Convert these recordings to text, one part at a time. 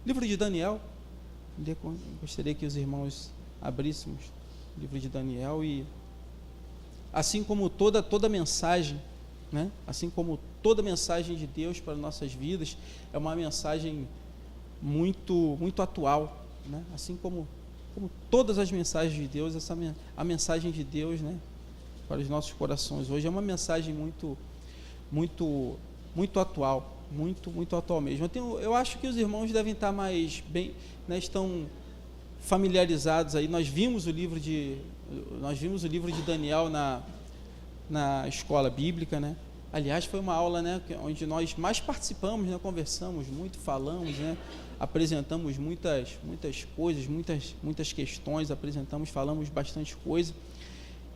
Livro de Daniel, gostaria que os irmãos abríssemos o livro de Daniel, e assim como toda mensagem, né? Assim como toda mensagem de Deus para nossas vidas, é uma mensagem muito atual, né? Assim como todas as mensagens de Deus, a mensagem de Deus, né, para os nossos corações hoje é uma mensagem muito atual, muito atual mesmo. Eu acho que os irmãos devem estar mais bem, né, estão familiarizados aí. Nós vimos o livro de Daniel na escola bíblica, né? Aliás, foi uma aula, né, onde nós mais participamos, né, conversamos muito, falamos, né, apresentamos muitas coisas, muitas questões, falamos bastante coisa,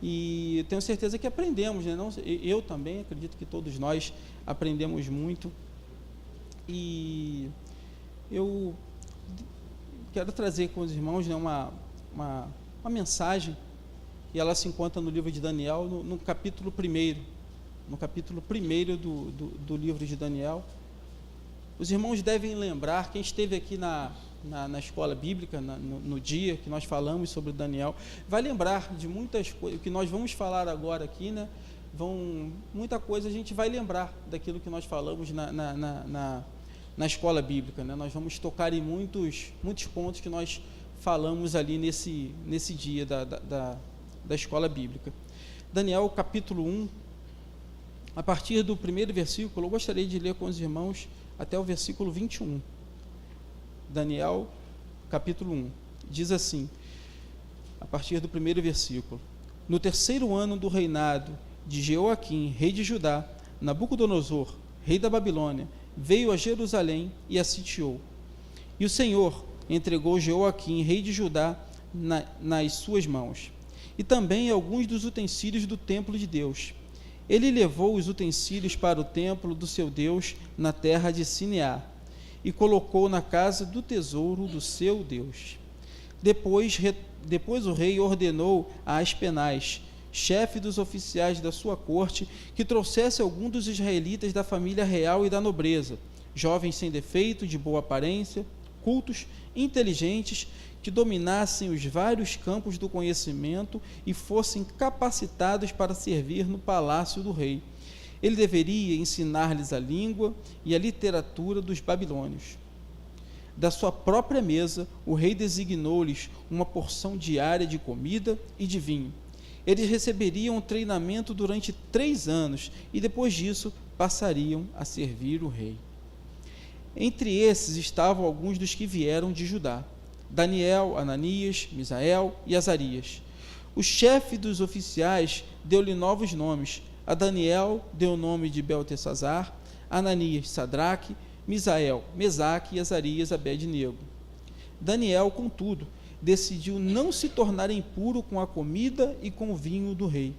e tenho certeza que aprendemos, né? Não, eu também acredito que todos nós aprendemos muito, e eu quero trazer com os irmãos, né, uma mensagem, e ela se encontra no livro de Daniel, no capítulo 1º, do livro de Daniel. Os irmãos devem lembrar, quem esteve aqui na escola bíblica, no dia que nós falamos sobre Daniel, vai lembrar de muitas coisas, o que nós vamos falar agora aqui, né? Muita coisa a gente vai lembrar daquilo que nós falamos na escola bíblica, né? Nós vamos tocar em muitos pontos que nós falamos ali nesse dia da escola bíblica. Daniel, capítulo 1, a partir do primeiro versículo, eu gostaria de ler com os irmãos até o versículo 21. Daniel, capítulo 1, diz assim, a partir do primeiro versículo: No terceiro ano do reinado de Jeoaquim, rei de Judá, Nabucodonosor, rei da Babilônia, veio a Jerusalém e a sitiou. E o Senhor entregou Jeoaquim, rei de Judá, nas suas mãos, e também alguns dos utensílios do templo de Deus. Ele levou os utensílios para o templo do seu Deus na terra de Sinear, e colocou na casa do tesouro do seu Deus. Depois o rei ordenou a Aspenaz, chefe dos oficiais da sua corte, que trouxesse algum dos israelitas da família real e da nobreza, jovens sem defeito, de boa aparência, cultos, inteligentes, que dominassem os vários campos do conhecimento e fossem capacitados para servir no palácio do rei. Ele deveria ensinar-lhes a língua e a literatura dos babilônios. Da sua própria mesa, o rei designou-lhes uma porção diária de comida e de vinho. Eles receberiam treinamento durante 3 anos e depois disso passariam a servir o rei. Entre esses estavam alguns dos que vieram de Judá: Daniel, Ananias, Misael e Azarias. O chefe dos oficiais deu-lhe novos nomes. A Daniel deu o nome de Beltesazar, Ananias, Sadraque, Misael, Mesaque e Azarias, Abed-nego. Daniel, contudo, decidiu não se tornar impuro com a comida e com o vinho do rei,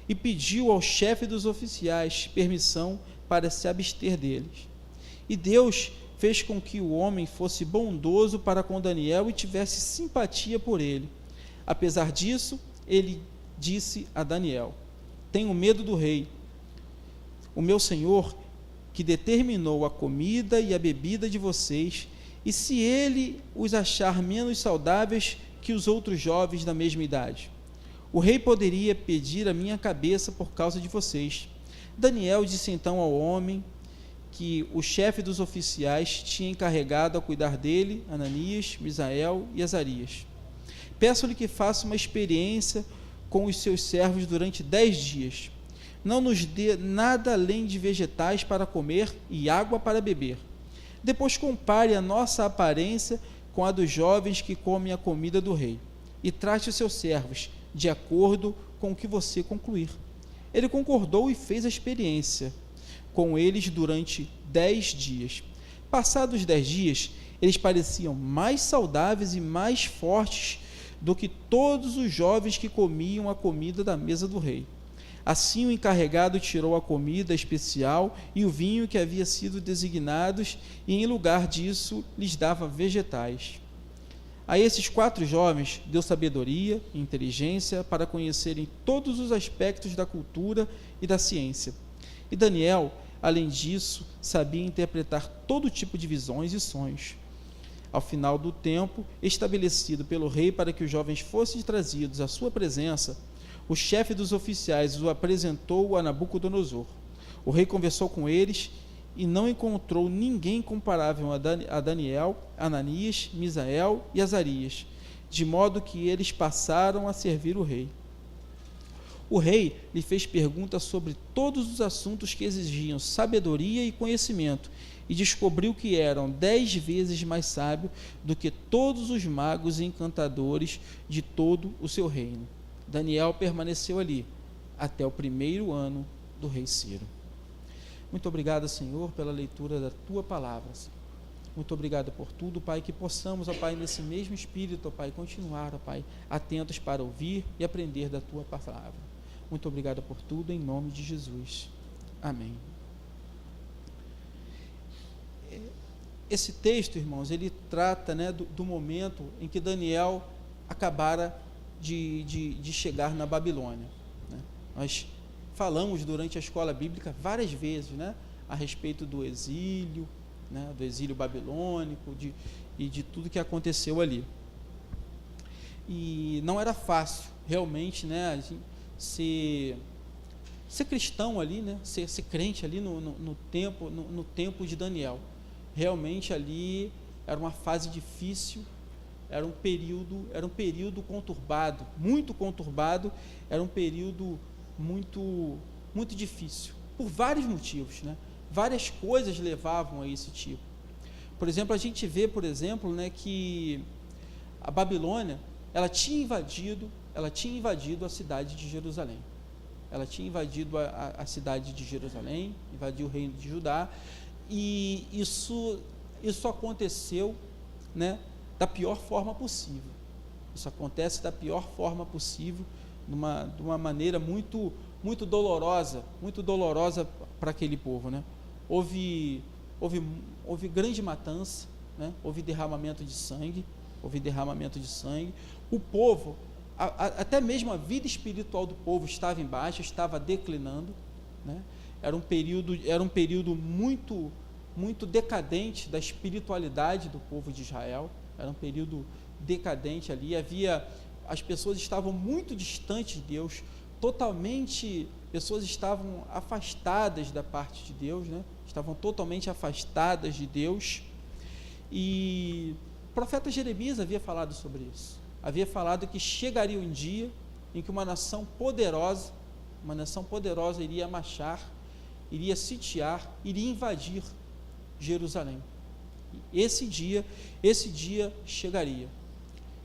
e pediu ao chefe dos oficiais permissão para se abster deles. E Deus fez com que o homem fosse bondoso para com Daniel e tivesse simpatia por ele. Apesar disso, ele disse a Daniel: Tenho medo do rei, o meu senhor, que determinou a comida e a bebida de vocês, e se ele os achar menos saudáveis que os outros jovens da mesma idade, o rei poderia pedir a minha cabeça por causa de vocês. Daniel disse então ao homem que o chefe dos oficiais tinha encarregado a cuidar dele, Ananias, Misael e Azarias: Peço-lhe que faça uma experiência com os seus servos durante 10 dias. Não nos dê nada além de vegetais para comer e água para beber. Depois compare a nossa aparência com a dos jovens que comem a comida do rei, e trate os seus servos de acordo com o que você concluir. Ele concordou e fez a experiência com eles durante 10 dias. Passados 10 dias, eles pareciam mais saudáveis e mais fortes do que todos os jovens que comiam a comida da mesa do rei. Assim o encarregado tirou a comida especial e o vinho que havia sido designados, e em lugar disso lhes dava vegetais. A esses 4 jovens deu sabedoria e inteligência para conhecerem todos os aspectos da cultura e da ciência. E Daniel, além disso, sabia interpretar todo tipo de visões e sonhos. Ao final do tempo estabelecido pelo rei para que os jovens fossem trazidos à sua presença, o chefe dos oficiais o apresentou a Nabucodonosor. O rei conversou com eles e não encontrou ninguém comparável a Daniel, Ananias, Misael e Azarias, de modo que eles passaram a servir o rei. O rei lhe fez perguntas sobre todos os assuntos que exigiam sabedoria e conhecimento, e descobriu que eram 10 vezes mais sábio do que todos os magos e encantadores de todo o seu reino. Daniel permaneceu ali até o 1º ano do rei Ciro. Muito obrigado, Senhor, pela leitura da Tua palavra, Senhor. Muito obrigado por tudo, Pai, que possamos, ó Pai, nesse mesmo espírito, ó Pai, continuar, ó Pai, atentos para ouvir e aprender da Tua palavra. Muito obrigado por tudo, em nome de Jesus. Amém. Esse texto, irmãos, ele trata, né, do momento em que Daniel acabara de chegar na Babilônia, né? Nós falamos durante a escola bíblica várias vezes, né, a respeito do exílio, né, do exílio babilônico e de tudo que aconteceu ali. E não era fácil, realmente, né, ser cristão ali, né, ser crente ali no tempo de Daniel. Realmente ali era uma fase difícil, era um período conturbado, era um período muito difícil, por vários motivos, né? Várias coisas levavam a esse tipo. Por exemplo, a gente vê, né, que a Babilônia, ela tinha invadido a cidade de Jerusalém. Ela tinha invadido a cidade de Jerusalém, invadiu o reino de Judá, e isso aconteceu, né, da pior forma possível. Isso acontece da pior forma possível, de uma maneira muito dolorosa para aquele povo, né? Houve grande matança, né? Houve derramamento de sangue. O povo, até mesmo a vida espiritual do povo estava em baixa, estava declinando, né? Era um período muito decadente da espiritualidade do povo de Israel. Era um período decadente ali. As pessoas estavam muito distantes de Deus, pessoas estavam afastadas da parte de Deus, né? Estavam totalmente afastadas de Deus. E o profeta Jeremias havia falado sobre isso. Havia falado que chegaria um dia em que uma nação poderosa iria marchar, iria sitiar, iria invadir Jerusalém. Esse dia chegaria.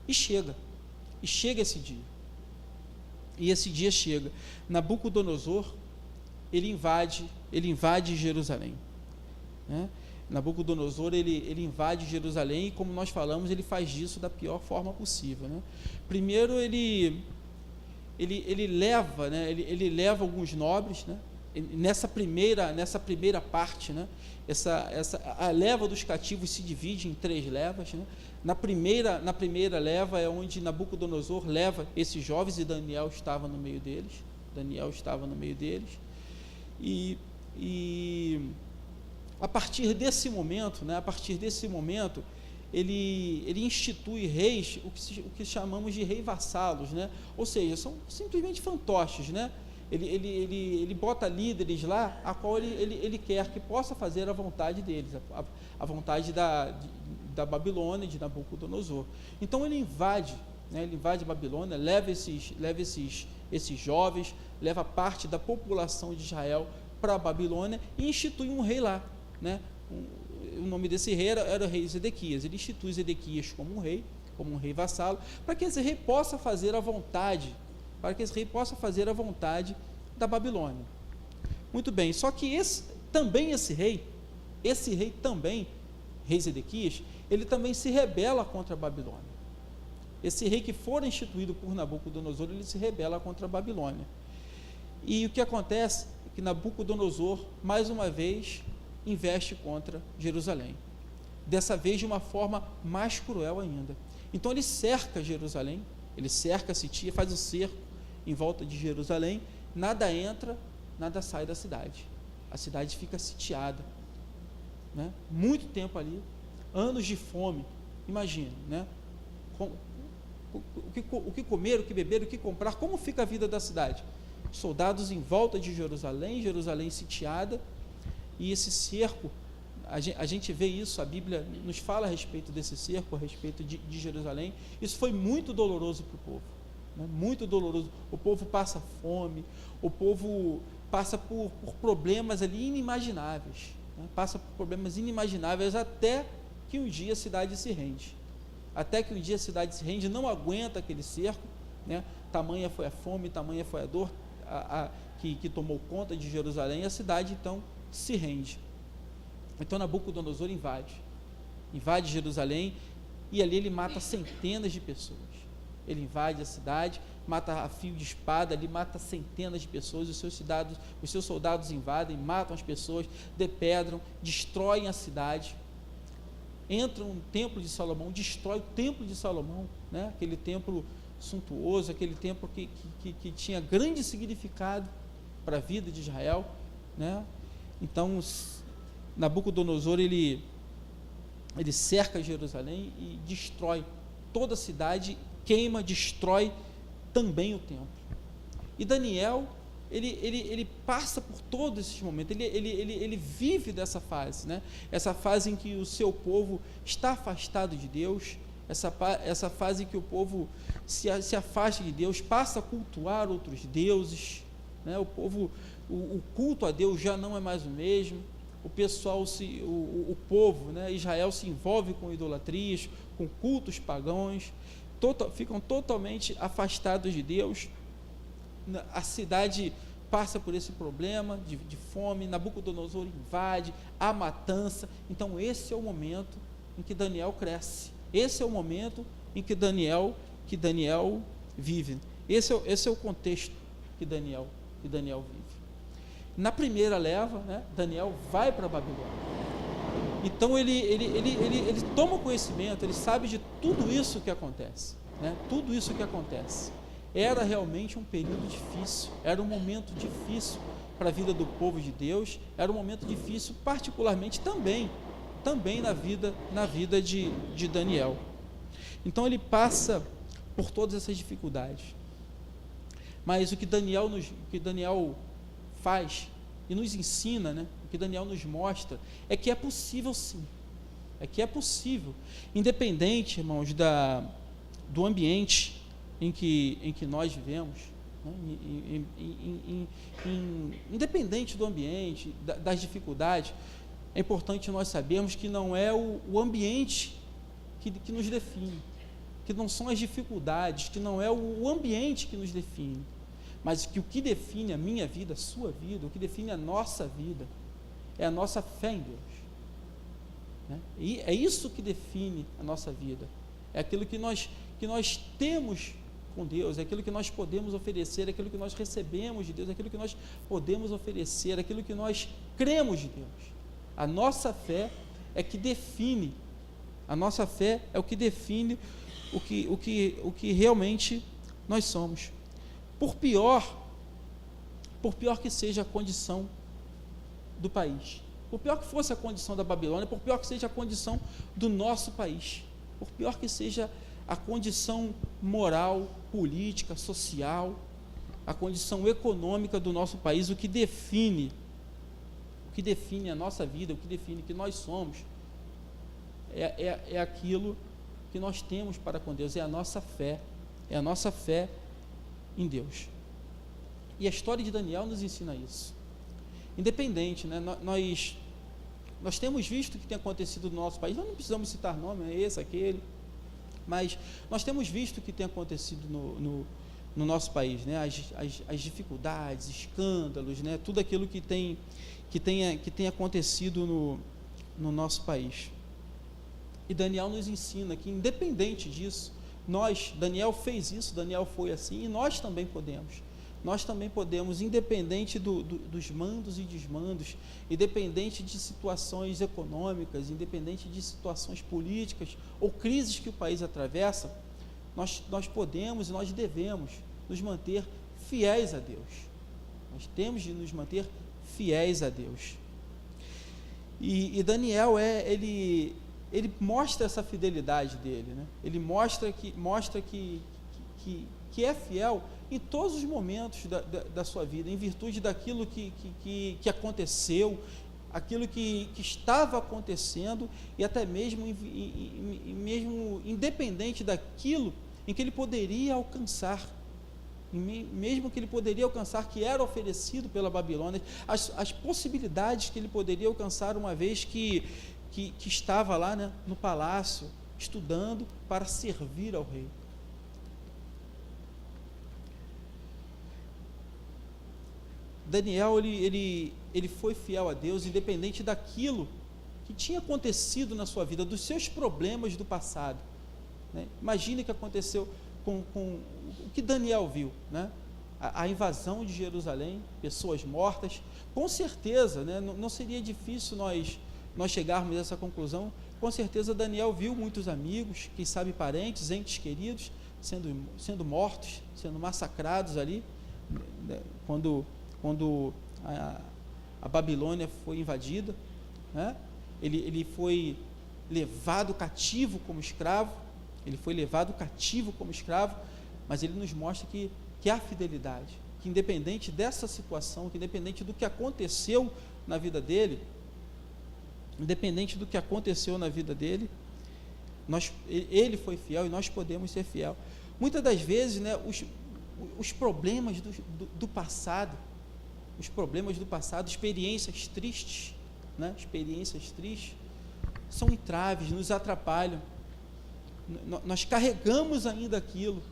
E chega esse dia. E esse dia chega. Nabucodonosor, ele invade Jerusalém, né? Nabucodonosor, ele invade Jerusalém, e como nós falamos, ele faz isso da pior forma possível, né? Primeiro ele leva, né? Ele leva alguns nobres, né? Nessa primeira parte, né? A leva dos cativos se divide em 3 levas, né? Na primeira leva é onde Nabucodonosor leva esses jovens, e Daniel estava no meio deles. E a partir desse momento, né? Ele institui reis, o que chamamos de rei vassalos, né? Ou seja, são simplesmente fantoches, né? Ele bota líderes lá, a qual ele quer que possa fazer a vontade deles, a vontade da Babilônia, de Nabucodonosor. Então ele invade, né? Ele invade a Babilônia, leva esses jovens, leva parte da população de Israel para a Babilônia e institui um rei lá, né? O nome desse rei era o rei Zedequias. Ele institui Zedequias como um rei vassalo, para que esse rei possa fazer a vontade, da Babilônia. Muito bem, só que esse rei Zedequias, ele também se rebela contra a Babilônia. Esse rei que for instituído por Nabucodonosor, ele se rebela contra a Babilônia. E o que acontece é que Nabucodonosor, mais uma vez, investe contra Jerusalém. Dessa vez de uma forma mais cruel ainda. Então ele cerca Jerusalém, sitia, faz o cerco em volta de Jerusalém, nada entra, nada sai da cidade. A cidade fica sitiada, né? Muito tempo ali, anos de fome Imagina, né? O que comer, o que beber, o que comprar, como fica a vida da cidade? Soldados em volta de Jerusalém, Jerusalém sitiada, e esse cerco, a gente vê isso, a Bíblia nos fala a respeito desse cerco, a respeito de Jerusalém. Isso foi muito doloroso para o povo, né? Muito doloroso. O povo passa fome, o povo passa por problemas ali inimagináveis, né? Passa por problemas inimagináveis até que um dia a cidade se rende. Até que um dia a cidade se rende, não aguenta aquele cerco, né? Tamanha foi a fome, tamanha foi a dor que tomou conta de Jerusalém, e a cidade então se rende. Então Nabucodonosor invade Jerusalém, e ali ele mata centenas de pessoas. Ele invade a cidade, mata a fio de espada, ali mata centenas de pessoas. Os seus soldados invadem, matam as pessoas, depedram, destroem a cidade, entram no templo de Salomão, destrói o templo de Salomão, né? Aquele templo suntuoso, aquele templo que tinha grande significado para a vida de Israel, né? Então Nabucodonosor ele cerca Jerusalém e destrói toda a cidade, queima, destrói também o templo. E Daniel ele passa por todos esses momentos, ele vive dessa fase, né? Essa fase em que o seu povo está afastado de Deus, essa fase em que o povo se afasta de Deus, passa a cultuar outros deuses, né? O culto a Deus já não é mais o mesmo. O pessoal, o povo, né, Israel se envolve com idolatrias, com cultos pagãos, ficam totalmente afastados de Deus. A cidade passa por esse problema de fome, Nabucodonosor invade, a matança. Então esse é o momento em que Daniel cresce, esse é o momento em que Daniel vive, esse é o contexto que Daniel vive. Na primeira leva, né, Daniel vai para a Babilônia. Então ele toma conhecimento, ele sabe de tudo isso que acontece, né? Tudo isso que acontece. Era realmente um período difícil, era um momento difícil para a vida do povo de Deus, era um momento difícil particularmente também na vida de Daniel. Então ele passa por todas essas dificuldades. Mas o que Daniel faz e nos ensina, né? O que Daniel nos mostra é que é possível sim, é possível, independente, irmãos, do ambiente em que nós vivemos, né? Independente do ambiente, das dificuldades, é importante nós sabermos que não é o ambiente que nos define, que não são as dificuldades, que não é o ambiente que nos define, mas que o que define a minha vida, a sua vida, o que define a nossa vida, é a nossa fé em Deus, né? E é isso que define a nossa vida, é aquilo que nós temos com Deus, é aquilo que nós podemos oferecer, é aquilo que nós recebemos de Deus, é aquilo que nós podemos oferecer, é aquilo que nós cremos de Deus. A nossa fé é que define, a nossa fé é o que define o que realmente nós somos. Por pior que seja a condição do país, por pior que fosse a condição da Babilônia, por pior que seja a condição do nosso país, por pior que seja a condição moral, política, social, a condição econômica do nosso país, o que define a nossa vida, o que define que nós somos, é aquilo que nós temos para com Deus, é a nossa fé em Deus. E a história de Daniel nos ensina isso. Independente, né? Nós temos visto o que tem acontecido no nosso país, nós não precisamos citar nome, é esse, aquele, mas nós temos visto o que tem acontecido no nosso país, né? As dificuldades, escândalos, né? Tudo aquilo que tem acontecido no nosso país. E Daniel nos ensina que, independente disso, Daniel fez isso, Daniel foi assim, e nós também podemos, independente dos mandos e desmandos, independente de situações econômicas, independente de situações políticas ou crises que o país atravessa, nós podemos e nós devemos nos manter fiéis a Deus. Nós temos de nos manter fiéis a Deus. E Daniel, ele ele mostra essa fidelidade dele, né? Ele mostra que é fiel em todos os momentos da sua vida, em virtude daquilo que aconteceu, aquilo que estava acontecendo, e até mesmo independente daquilo em que ele poderia alcançar, mesmo que ele poderia alcançar, que era oferecido pela Babilônia, as possibilidades que ele poderia alcançar, uma vez que estava lá, né, no palácio, estudando para servir ao rei. Daniel, ele foi fiel a Deus, independente daquilo que tinha acontecido na sua vida, dos seus problemas do passado, né? Imagine o que aconteceu com o que Daniel viu, né? A invasão de Jerusalém, pessoas mortas. Com certeza, né, não seria difícil nós chegarmos a essa conclusão. Com certeza Daniel viu muitos amigos, quem sabe parentes, entes queridos, sendo mortos, sendo massacrados ali, né, quando a Babilônia foi invadida, né? Ele foi levado cativo como escravo, mas ele nos mostra que há fidelidade, que independente dessa situação, que independente do que aconteceu na vida dele, ele foi fiel, e nós podemos ser fiel. Muitas das vezes, né, os problemas do passado, experiências tristes, né, são entraves, nos atrapalham. Nós carregamos ainda aquilo.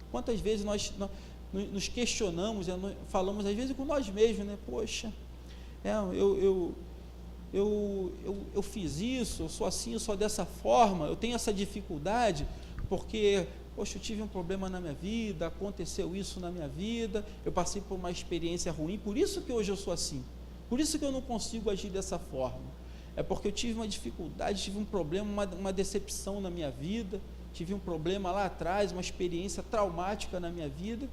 Quantas vezes nós nos questionamos, falamos às vezes com nós mesmos, né? Poxa, eu fiz isso, eu sou assim, eu sou dessa forma, eu tenho essa dificuldade, porque, poxa, eu tive um problema na minha vida, aconteceu isso na minha vida, eu passei por uma experiência ruim, por isso que hoje eu sou assim, por isso que eu não consigo agir dessa forma. É porque eu tive uma dificuldade, tive um problema, uma decepção na minha vida, tive um problema lá atrás, uma experiência traumática na minha vida,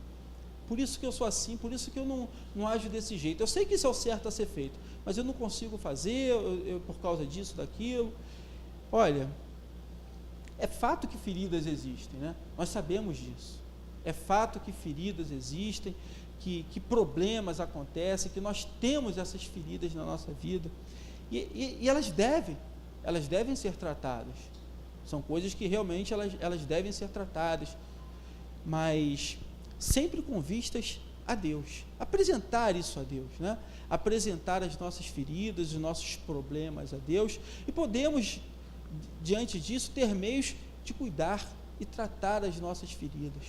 por isso que eu sou assim, por isso que eu não ajo desse jeito. Eu sei que isso é o certo a ser feito, mas eu não consigo fazer, por causa disso, daquilo. Olha, é fato que feridas existem, né? Nós sabemos disso. É fato que feridas existem, que problemas acontecem, que nós temos essas feridas na nossa vida. E elas devem ser tratadas. São coisas que realmente elas devem ser tratadas, mas sempre com vistas a Deus. Apresentar isso a Deus, né? Apresentar as nossas feridas, os nossos problemas a Deus, e podemos, diante disso, ter meios de cuidar e tratar as nossas feridas,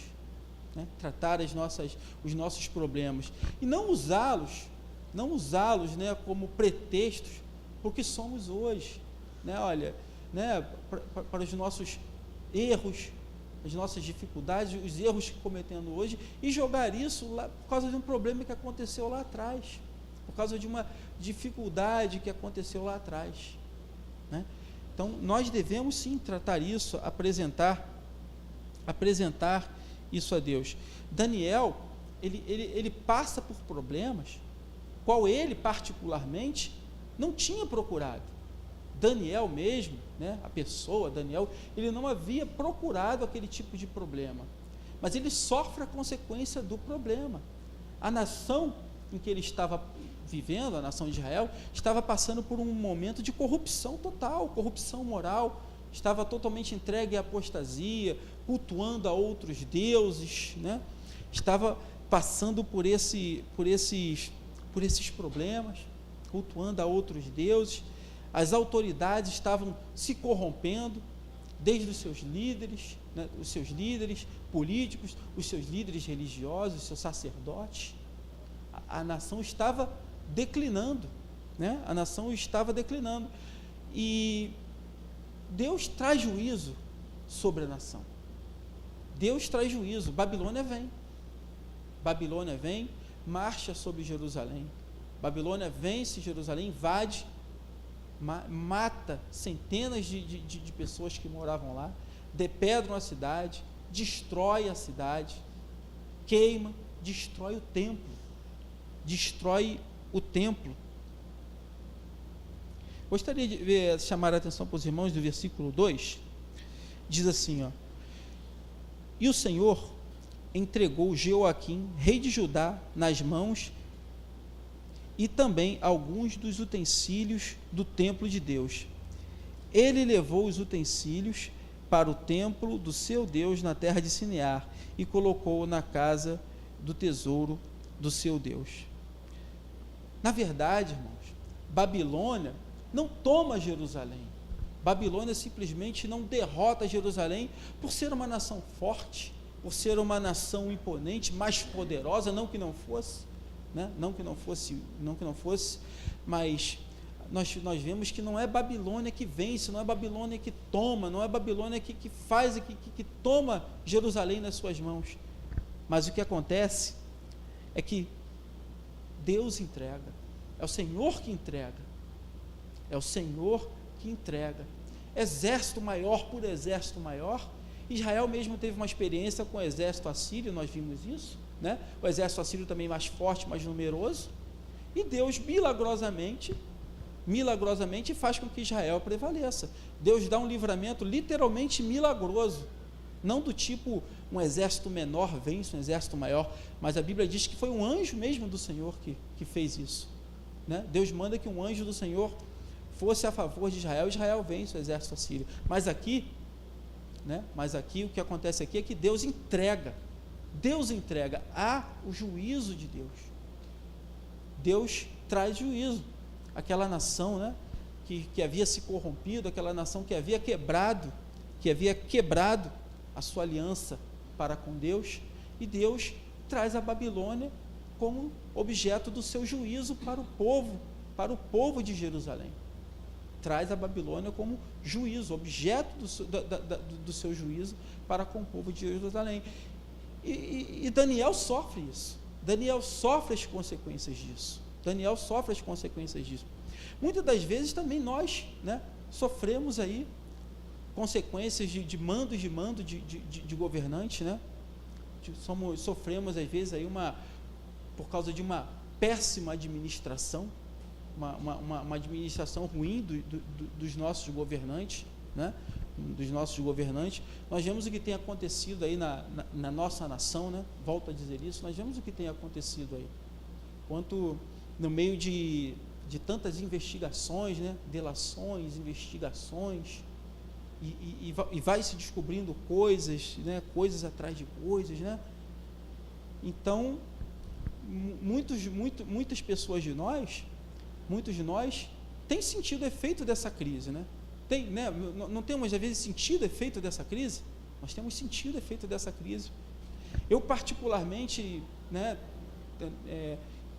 né? Tratar os nossos problemas, e não usá-los, né, como pretextos porque somos hoje, né? Olha, né, para os nossos erros, as nossas dificuldades, os erros que cometemos hoje, e jogar isso lá por causa de um problema que aconteceu lá atrás, por causa de uma dificuldade que aconteceu lá atrás, né? Então nós devemos sim tratar isso, apresentar isso a Deus. Daniel, ele passa por problemas, qual ele particularmente não tinha procurado. Daniel mesmo, né, a pessoa Daniel, ele não havia procurado aquele tipo de problema, mas ele sofre a consequência do problema. A nação em que ele estava vivendo, a nação de Israel, estava passando por um momento de corrupção total, corrupção moral, estava totalmente entregue à apostasia, cultuando a outros deuses, né? Estava passando por esses problemas, cultuando a outros deuses. As autoridades estavam se corrompendo, desde os seus líderes, né, os seus líderes políticos, os seus líderes religiosos, os seus sacerdotes. A nação estava declinando, né? A nação estava declinando, e Deus traz juízo sobre a nação. Deus traz juízo. Babilônia vem, marcha sobre Jerusalém. Babilônia vence Jerusalém, invade, mata centenas de pessoas que moravam lá, depedram a cidade, destrói a cidade, queima, destrói o templo. Gostaria de chamar a atenção para os irmãos do versículo 2, diz assim, ó: e o Senhor entregou Jeoaquim, rei de Judá, nas mãos, e também alguns dos utensílios do templo de Deus. Ele levou os utensílios para o templo do seu Deus na terra de Sinear e colocou na casa do tesouro do seu Deus. Na verdade, irmãos, Babilônia não toma Jerusalém. Babilônia simplesmente não derrota Jerusalém por ser uma nação forte, por ser uma nação imponente, mais poderosa, não que não fosse, né? não que não fosse, mas nós vemos que não é Babilônia que vence, não é Babilônia que toma, não é Babilônia que faz, que toma Jerusalém nas suas mãos, mas o que acontece é que Deus entrega, é o Senhor que entrega, é o Senhor que entrega, exército maior por exército maior. Israel mesmo teve uma experiência com o exército assírio, nós vimos isso, né? O exército assírio também mais forte, mais numeroso, e Deus milagrosamente faz com que Israel prevaleça. Deus dá um livramento literalmente milagroso, não do tipo um exército menor vence um exército maior, mas a Bíblia diz que foi um anjo mesmo do Senhor que fez isso, né? Deus manda que um anjo do Senhor fosse a favor de Israel, Israel vence o exército assírio. Mas aqui o que acontece aqui é que Deus entrega a o juízo de Deus. Deus traz juízo. Aquela nação, né, que havia se corrompido, aquela nação que havia quebrado a sua aliança para com Deus, e Deus traz a Babilônia como objeto do seu juízo para o povo de Jerusalém. Traz a Babilônia como juízo, objeto do seu juízo para com o povo de Jerusalém. E Daniel sofre isso. Daniel sofre as consequências disso. Muitas das vezes também nós, né, sofremos aí consequências de mando de governantes, né? Sofremos às vezes aí por causa de uma péssima administração, uma administração ruim dos nossos governantes, né? Nós vemos o que tem acontecido aí na nossa nação, né? Volto a dizer isso, nós vemos o que tem acontecido aí, quanto no meio de tantas investigações, né? Delações, investigações, e vai se descobrindo coisas, né? Coisas atrás de coisas, né? Então, muitas pessoas de nós, muitos de nós têm sentido o efeito dessa crise, né? Não temos às vezes sentido o efeito dessa crise? Nós temos sentido o efeito dessa crise. Eu particularmente, né,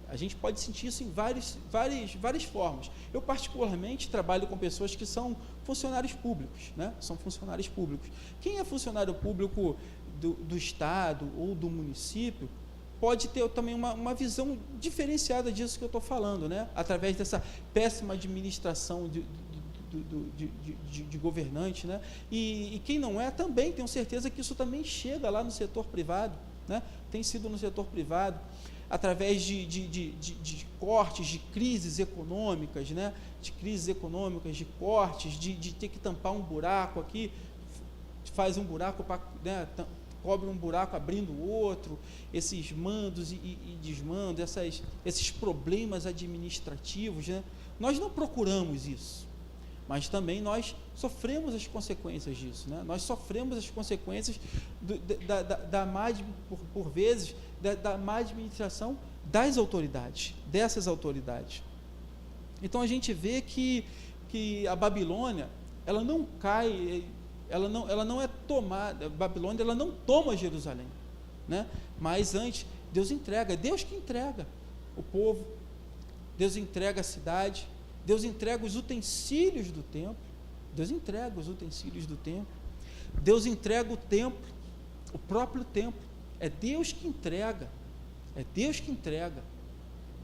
a gente pode sentir isso em várias formas. Eu particularmente trabalho com pessoas que são funcionários públicos, né? São funcionários públicos. Quem é funcionário público do estado ou do município pode ter também uma visão diferenciada disso que eu estou falando, né? Através dessa péssima administração de governante, né? E quem não é também, tenho certeza que isso também chega lá no setor privado, né? Tem sido no setor privado, através de cortes, de crises econômicas, né? De cortes, de ter que tampar um buraco aqui, faz um buraco, né? Cobre um buraco abrindo o outro, esses mandos e desmandos, esses problemas administrativos, né? Nós não procuramos isso, mas também nós sofremos as consequências disso, né? Nós sofremos as consequências por vezes, da má administração das autoridades, dessas autoridades. Então a gente vê que a Babilônia, ela não cai, ela não é tomada, a Babilônia, ela não toma Jerusalém, né? Mas antes, Deus entrega, é Deus que entrega o povo, Deus entrega a cidade, Deus entrega os utensílios do templo, Deus entrega o templo, o próprio templo, é Deus que entrega,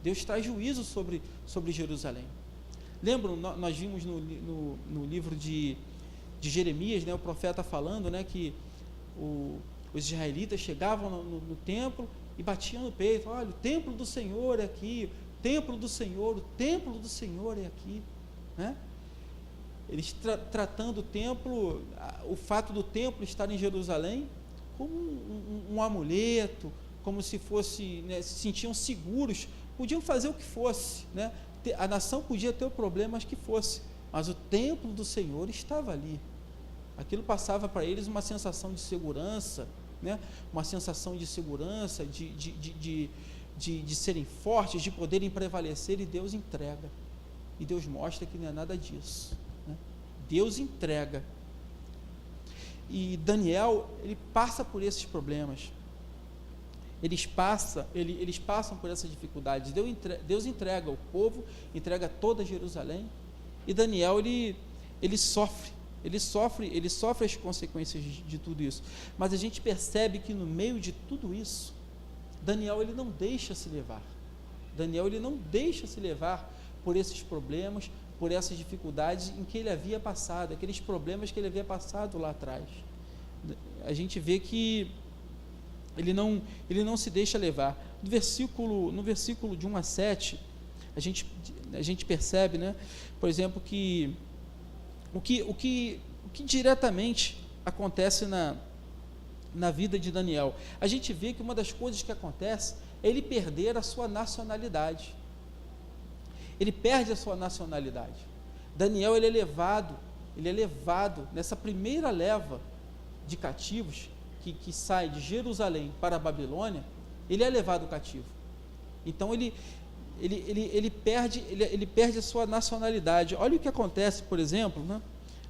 Deus traz juízo sobre Jerusalém. Lembram, nós vimos no livro de Jeremias, né, o profeta falando, né, que os israelitas chegavam no templo e batiam no peito, olha, o templo do Senhor é aqui, o templo do Senhor é aqui, né? eles tratando o templo, o fato do templo estar em Jerusalém, como um amuleto, como se fosse, né, se sentiam seguros, podiam fazer o que fosse, né? A nação podia ter o problema que fosse, mas o templo do Senhor estava ali. Aquilo passava para eles uma sensação de segurança, né? Uma sensação de segurança, de serem fortes, de poderem prevalecer, e Deus entrega. E Deus mostra que não é nada disso, né? Deus entrega. E Daniel, ele passa por esses problemas. Eles passam por essas dificuldades. Deus entrega o povo, entrega toda Jerusalém. E Daniel, ele sofre as consequências de tudo isso. Mas a gente percebe que no meio de tudo isso, Daniel, ele não deixa se levar. Daniel, ele não deixa se levar por esses problemas, por essas dificuldades em que ele havia passado, aqueles problemas que ele havia passado lá atrás. A gente vê que ele não se deixa levar. No versículo de 1 a 7, a gente percebe, né, por exemplo, que o que diretamente acontece na vida de Daniel. A gente vê que uma das coisas que acontece é ele perder a sua nacionalidade. Ele perde a sua nacionalidade. Daniel, ele é levado nessa primeira leva de cativos que sai de Jerusalém para a Babilônia. Ele é levado cativo. Então ele perde a sua nacionalidade. Olha o que acontece, por exemplo, né?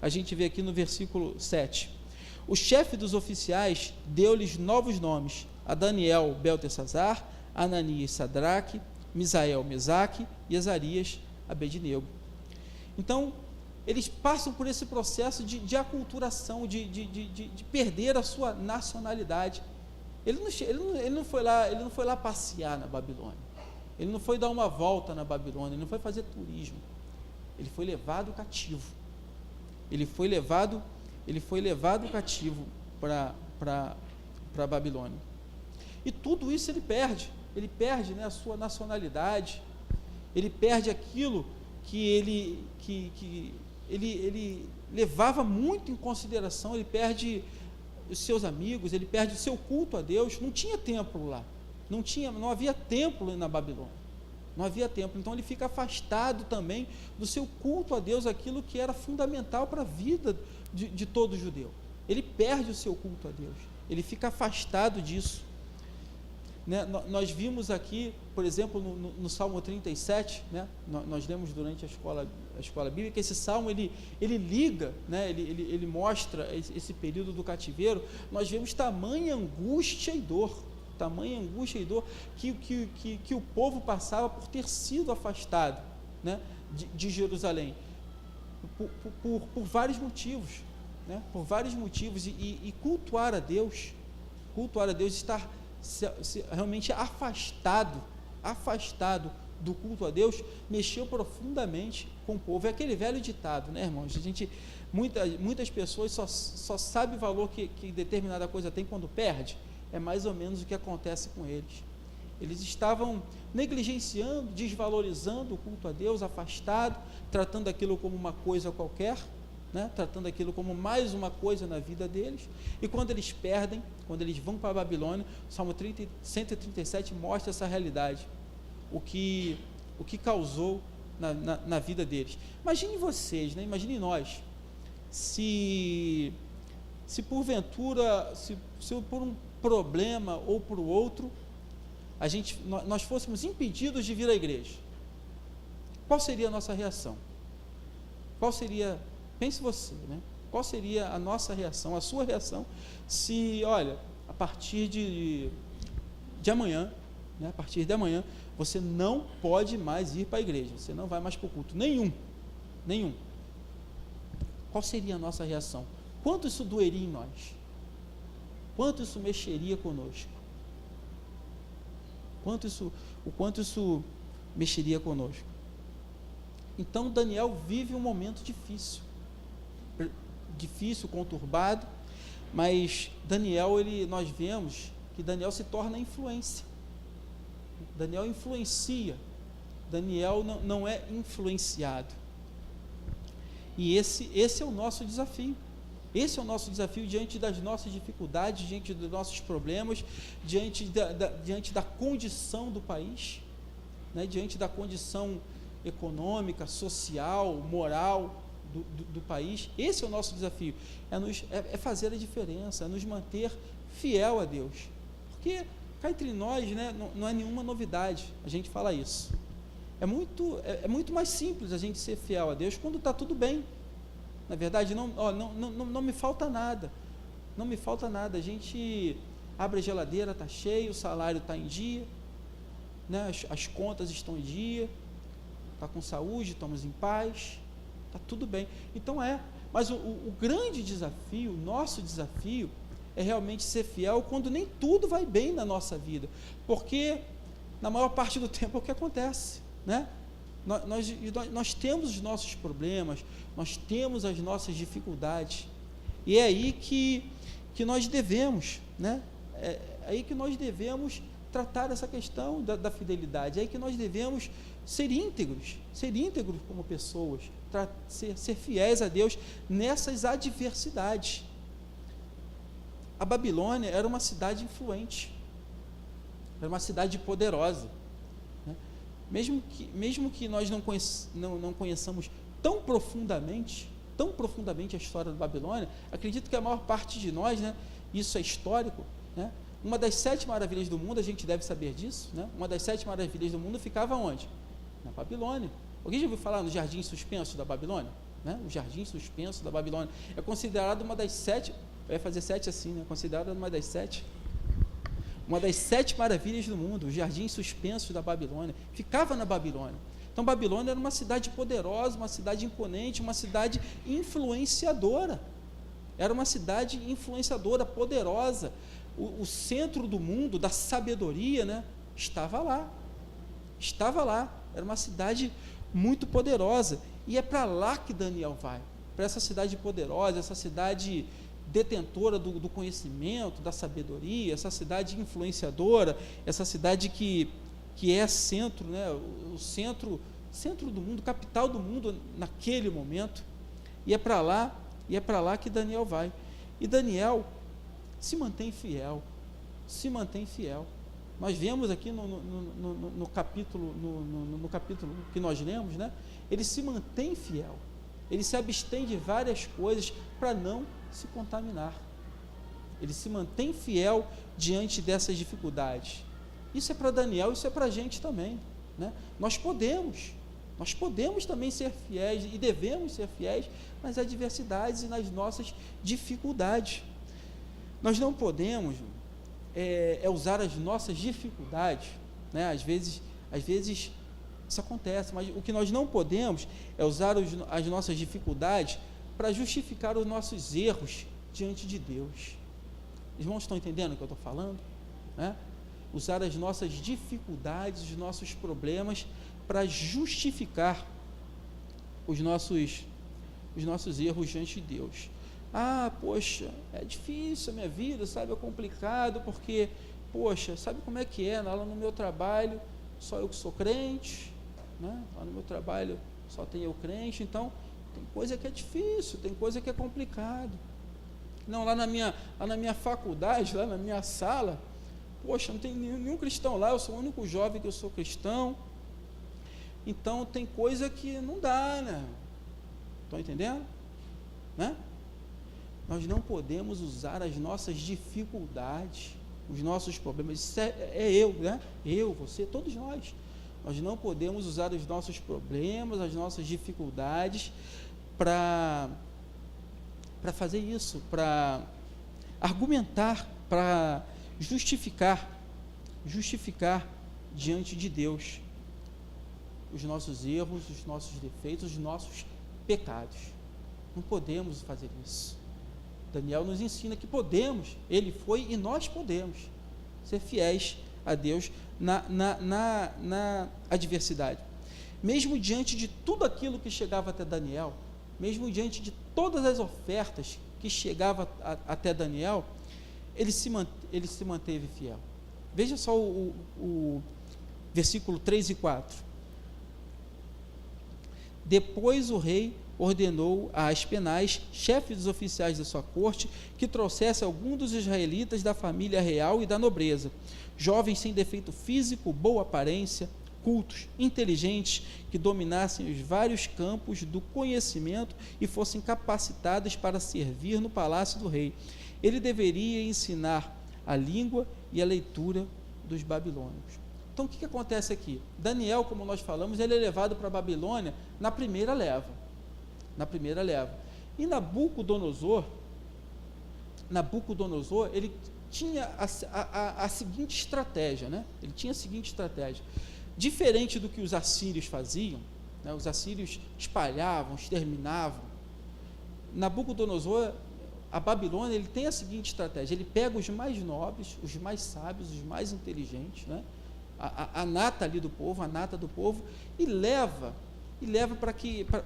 A gente vê aqui no versículo 7. O chefe dos oficiais deu-lhes novos nomes: a Daniel, Beltesazar, Ananias, Sadraque, Misael, Mesaque, e Azarias, Abednego. Então, eles passam por esse processo de aculturação, de perder a sua nacionalidade. Ele não foi lá passear na Babilônia. Ele não foi dar uma volta na Babilônia, ele não foi fazer turismo. Ele foi levado cativo. Ele foi levado cativo para a Babilônia. E tudo isso ele perde. Ele perde, né, a sua nacionalidade. Ele perde aquilo que ele levava muito em consideração. Ele perde os seus amigos, ele perde o seu culto a Deus. Não tinha templo lá. Não havia templo na Babilônia. Não havia templo. Então ele fica afastado também do seu culto a Deus, aquilo que era fundamental para a vida de todo judeu. Ele perde o seu culto a Deus. Ele fica afastado disso. Né? Nós vimos aqui, por exemplo, no Salmo 37, né? Nós lemos durante a escola bíblica, esse salmo ele liga, né? ele mostra esse período do cativeiro. Nós vemos tamanha angústia e dor que o povo passava por ter sido afastado, né, de Jerusalém, por vários motivos, né, por vários motivos, e cultuar a Deus, estar realmente afastado do culto a Deus, mexeu profundamente com o povo. É aquele velho ditado, né, irmãos? Muitas pessoas só sabem o valor que determinada coisa tem quando perde. É mais ou menos o que acontece com eles. Eles estavam negligenciando, desvalorizando o culto a Deus, afastado, tratando aquilo como uma coisa qualquer, né? Tratando aquilo como mais uma coisa na vida deles. E quando eles perdem, quando eles vão para a Babilônia, o Salmo 137 mostra essa realidade, o que causou na vida deles. Imagine vocês, né? Imagine nós, se porventura, se por um problema ou por outro, nós fôssemos impedidos de vir à igreja, qual seria a nossa reação? Pense você, né? Qual seria a nossa reação, a sua reação, se, olha, a partir de amanhã, né, a partir de amanhã, você não pode mais ir para a igreja, você não vai mais para o culto, nenhum, qual seria a nossa reação? Quanto isso doeria em nós? Quanto isso mexeria conosco? O quanto isso mexeria conosco? Então Daniel vive um momento difícil, conturbado, mas nós vemos que Daniel se torna influência. Daniel influencia. Daniel não é influenciado. E esse é o nosso desafio. Esse é o nosso desafio diante das nossas dificuldades, diante dos nossos problemas, diante da condição do país, né? Diante da condição econômica, social, moral do país. Esse é o nosso desafio, é fazer a diferença, é nos manter fiel a Deus, porque cá entre nós, né, não é nenhuma novidade a gente fala isso. É muito mais simples a gente ser fiel a Deus quando está tudo bem. Na verdade, não me falta nada, não me falta nada. A gente abre a geladeira, está cheio, o salário está em dia, né? As contas estão em dia, está com saúde, estamos em paz, está tudo bem. Então mas o grande desafio, o nosso desafio, é realmente ser fiel quando nem tudo vai bem na nossa vida, porque na maior parte do tempo é o que acontece, né? Nós temos os nossos problemas, nós temos as nossas dificuldades, e é aí que nós devemos, né? É aí que nós devemos tratar essa questão da fidelidade, é aí que nós devemos ser íntegros como pessoas, ser fiéis a Deus nessas adversidades. A Babilônia era uma cidade influente, era uma cidade poderosa, né? Mesmo que nós não conheçamos tão profundamente a história da Babilônia, acredito que a maior parte de nós, né, isso é histórico, né? Uma das 7 maravilhas do mundo, a gente deve saber disso, né? Uma das 7 maravilhas do mundo ficava onde? Na Babilônia. Alguém já ouviu falar no Jardim Suspenso da Babilônia? Né? O Jardim Suspenso da Babilônia é considerado uma das 7, vai fazer 7 assim, né? Considerado uma das 7 maravilhas do mundo. O Jardim Suspenso da Babilônia ficava na Babilônia. Então Babilônia era uma cidade poderosa, uma cidade imponente, uma cidade influenciadora. Era uma cidade influenciadora, poderosa. O centro do mundo, da sabedoria, né, estava lá. Era uma cidade muito poderosa. E é para lá que Daniel vai, para essa cidade poderosa, essa cidade detentora do conhecimento, da sabedoria, essa cidade influenciadora, essa cidade que é centro, né, o centro do mundo, capital do mundo naquele momento. E é para lá que Daniel vai. E Daniel se mantém fiel. Nós vemos aqui no capítulo que nós lemos, né? Ele se mantém fiel. Ele se abstém de várias coisas para não se contaminar. Ele se mantém fiel diante dessas dificuldades. Isso é para Daniel, isso é para a gente também, né? Nós podemos também ser fiéis e devemos ser fiéis nas adversidades e nas nossas dificuldades. Nós não podemos usar as nossas dificuldades, né? Às vezes isso acontece, mas o que nós não podemos é usar as nossas dificuldades para justificar os nossos erros diante de Deus. Os irmãos estão entendendo o que eu estou falando, né? Usar as nossas dificuldades, os nossos problemas para justificar os nossos erros diante de Deus. Ah, poxa, é difícil a minha vida, sabe, é complicado, porque, poxa, sabe como é que é, lá no meu trabalho, só eu que sou crente, né? Lá no meu trabalho só tem eu crente, então tem coisa que é difícil, tem coisa que é complicado. Não, lá na minha faculdade, lá na minha sala, poxa, não tem nenhum cristão lá, eu sou o único jovem que eu sou cristão, então tem coisa que não dá, né? Estão entendendo? Né? Nós não podemos usar as nossas dificuldades, os nossos problemas. Isso é eu, né? Eu, você, todos nós. Nós não podemos usar os nossos problemas, as nossas dificuldades para fazer isso, para argumentar, para justificar diante de Deus os nossos erros, os nossos defeitos, os nossos pecados. Não podemos fazer isso. Daniel nos ensina que podemos, ele foi e nós podemos ser fiéis a Deus na adversidade. Mesmo diante de tudo aquilo que chegava até Daniel, mesmo diante de todas as ofertas que chegavam até Daniel, ele se manteve fiel. Veja só o versículo 3 e 4. Depois o rei ordenou a Aspenaz, chefe dos oficiais da sua corte, que trouxesse algum dos israelitas da família real e da nobreza, jovens sem defeito físico, boa aparência, cultos, inteligentes, que dominassem os vários campos do conhecimento e fossem capacitados para servir no palácio do rei. Ele deveria ensinar a língua e a leitura dos babilônicos. Então, o que acontece aqui? Daniel, como nós falamos, ele é levado para a Babilônia na primeira leva. E Nabucodonosor, ele tinha a seguinte estratégia, né? Ele tinha a seguinte estratégia. Diferente do que os assírios faziam, né? Os assírios espalhavam, exterminavam. Nabucodonosor, a Babilônia, ele tem a seguinte estratégia: ele pega os mais nobres, os mais sábios, os mais inteligentes, né? A nata ali do povo, a nata do povo, e leva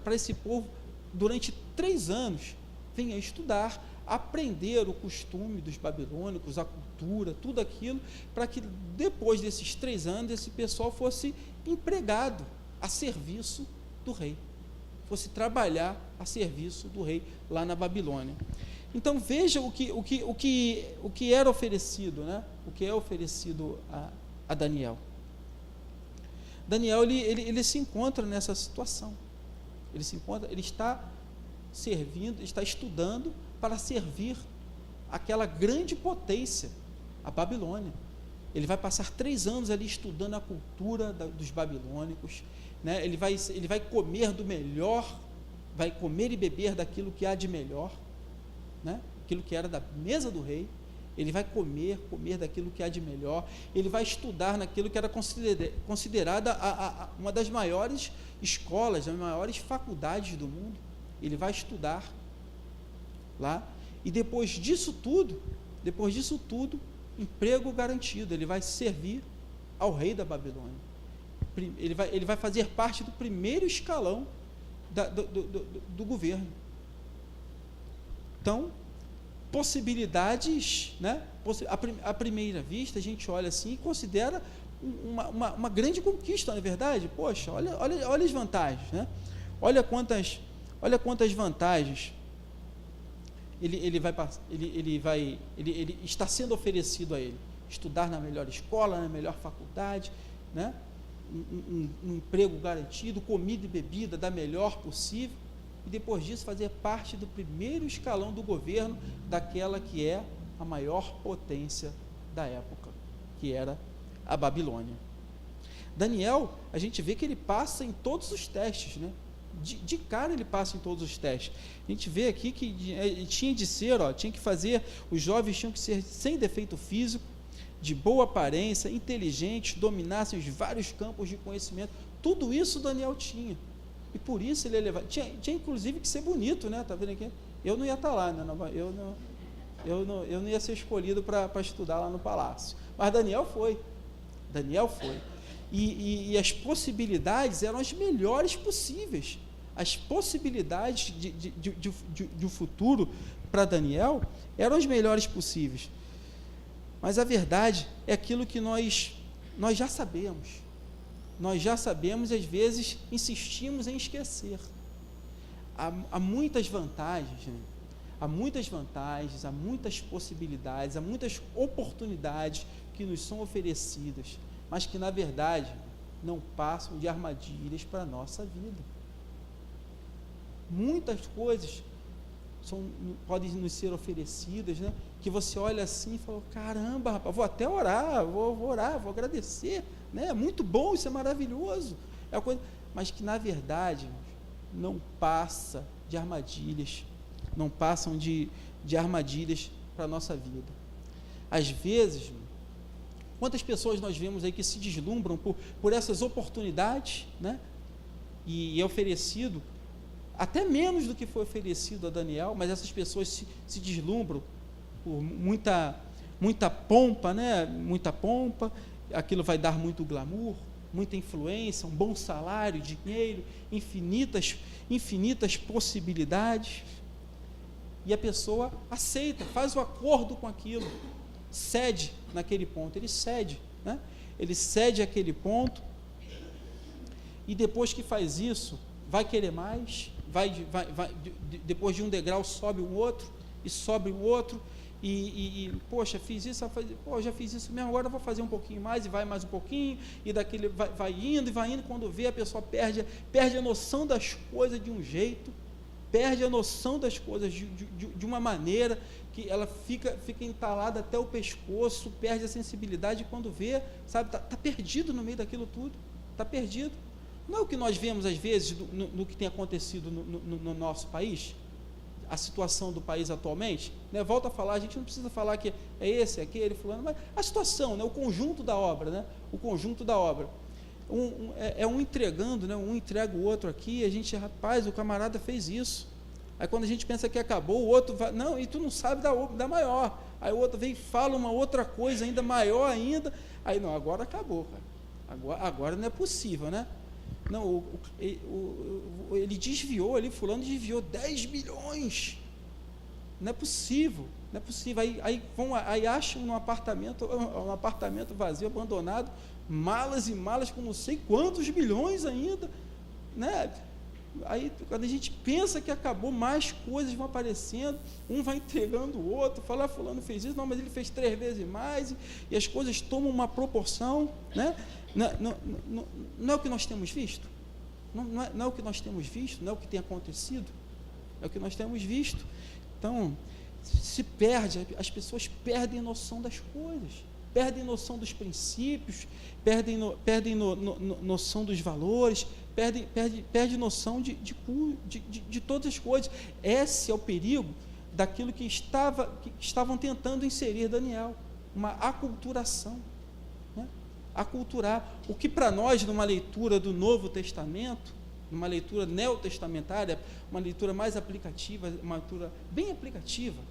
para esse povo, durante 3 anos, venha estudar, aprender o costume dos babilônicos, a cultura, tudo aquilo, para que depois desses 3 anos, esse pessoal fosse empregado a serviço do rei, fosse trabalhar a serviço do rei lá na Babilônia. Então veja o que era oferecido, né? O que é oferecido a Daniel. Daniel ele se encontra nessa situação. Ele está servindo, está estudando para servir aquela grande potência, a Babilônia. Ele vai passar 3 anos ali estudando a cultura dos babilônicos, né? Ele vai comer do melhor, vai comer e beber daquilo que há de melhor, né? Aquilo que era da mesa do rei. Ele vai comer daquilo que há de melhor. Ele vai estudar naquilo que era considerada uma das maiores escolas, das maiores faculdades do mundo. Ele vai estudar lá, e depois disso tudo, emprego garantido. Ele vai servir ao rei da Babilônia. Ele vai fazer parte do primeiro escalão do governo. Então, possibilidades, né? À primeira vista, a gente olha assim e considera uma grande conquista, não é verdade? Poxa, olha as vantagens, né? Olha quantas vantagens ele está sendo oferecido a ele: estudar na melhor escola, na melhor faculdade, né? Um emprego garantido, comida e bebida da melhor possível, e depois disso fazer parte do primeiro escalão do governo daquela que é a maior potência da época, que era a Babilônia. Daniel, a gente vê que ele passa em todos os testes, né? De cara ele passa em todos os testes. A gente vê aqui que tinha que fazer, os jovens tinham que ser sem defeito físico, de boa aparência, inteligentes, dominassem os vários campos de conhecimento. Tudo isso Daniel tinha. E por isso ele é levado. Tinha inclusive que ser bonito, né? Tá vendo aqui? Eu não ia estar lá, né? Eu não ia ser escolhido para estudar lá no palácio. Mas Daniel foi. E as possibilidades eram as melhores possíveis. As possibilidades de um futuro para Daniel eram as melhores possíveis. Mas a verdade é aquilo que nós já sabemos. Nós já sabemos e às vezes insistimos em esquecer. Há muitas vantagens, né? Há muitas possibilidades, há muitas oportunidades que nos são oferecidas, mas que na verdade não passam de armadilhas para a nossa vida. Muitas coisas podem nos ser oferecidas, né? Que você olha assim e fala: caramba, rapaz, vou até orar, vou orar, vou agradecer, né? É muito bom, isso é maravilhoso, é uma coisa, mas que na verdade não passa de armadilhas, não passam de armadilhas para a nossa vida. Às vezes, quantas pessoas nós vemos aí que se deslumbram por essas oportunidades, né? E é oferecido até menos do que foi oferecido a Daniel, mas essas pessoas se deslumbram por muita pompa, né? Muita pompa, aquilo vai dar muito glamour, muita influência, um bom salário, dinheiro, infinitas possibilidades, e a pessoa aceita, faz o acordo com aquilo, cede naquele ponto, ele cede, né? Ele cede aquele ponto, e depois que faz isso, vai querer mais, depois de um degrau sobe um outro, e sobe o outro, poxa, fiz isso, já fiz isso mesmo, agora eu vou fazer um pouquinho mais, e vai mais um pouquinho, e daquele vai indo, quando vê, a pessoa perde a noção das coisas de um jeito, perde a noção das coisas de uma maneira que ela fica entalada até o pescoço, perde a sensibilidade, quando vê, sabe, está perdido no meio daquilo tudo, está perdido. Não é o que nós vemos às vezes no que tem acontecido no nosso país, a situação do país atualmente, né? Volto a falar, a gente não precisa falar que é esse, é aquele, fulano, mas a situação, né? O conjunto da obra, né? O conjunto da obra. Um entregando, né? Um entrega o outro aqui, a gente, rapaz, o camarada fez isso. Aí quando a gente pensa que acabou, o outro vai, não, e tu não sabe da maior. Aí o outro vem e fala uma outra coisa ainda maior ainda. Aí não, agora acabou, cara. Agora não é possível, né? Não, ele desviou ali, fulano desviou 10 milhões. Não é possível, não é possível. Aí acham um apartamento vazio, abandonado, malas e malas com não sei quantos milhões ainda, né? Aí quando a gente pensa que acabou, mais coisas vão aparecendo, um vai entregando o outro, fala, fulano fez isso, não, mas ele fez 3 vezes mais, e as coisas tomam uma proporção, né? Não é o que nós temos visto, não é o que nós temos visto, não é o que tem acontecido, é o que nós temos visto. Então, se perde, as pessoas perdem noção das coisas, perdem noção dos princípios, perdem noção dos valores, perde noção de todas as coisas. Esse é o perigo daquilo que estavam tentando inserir Daniel, uma aculturação, né? Aculturar, o que para nós, numa leitura do Novo Testamento, numa leitura neotestamentária, uma leitura mais aplicativa, uma leitura bem aplicativa,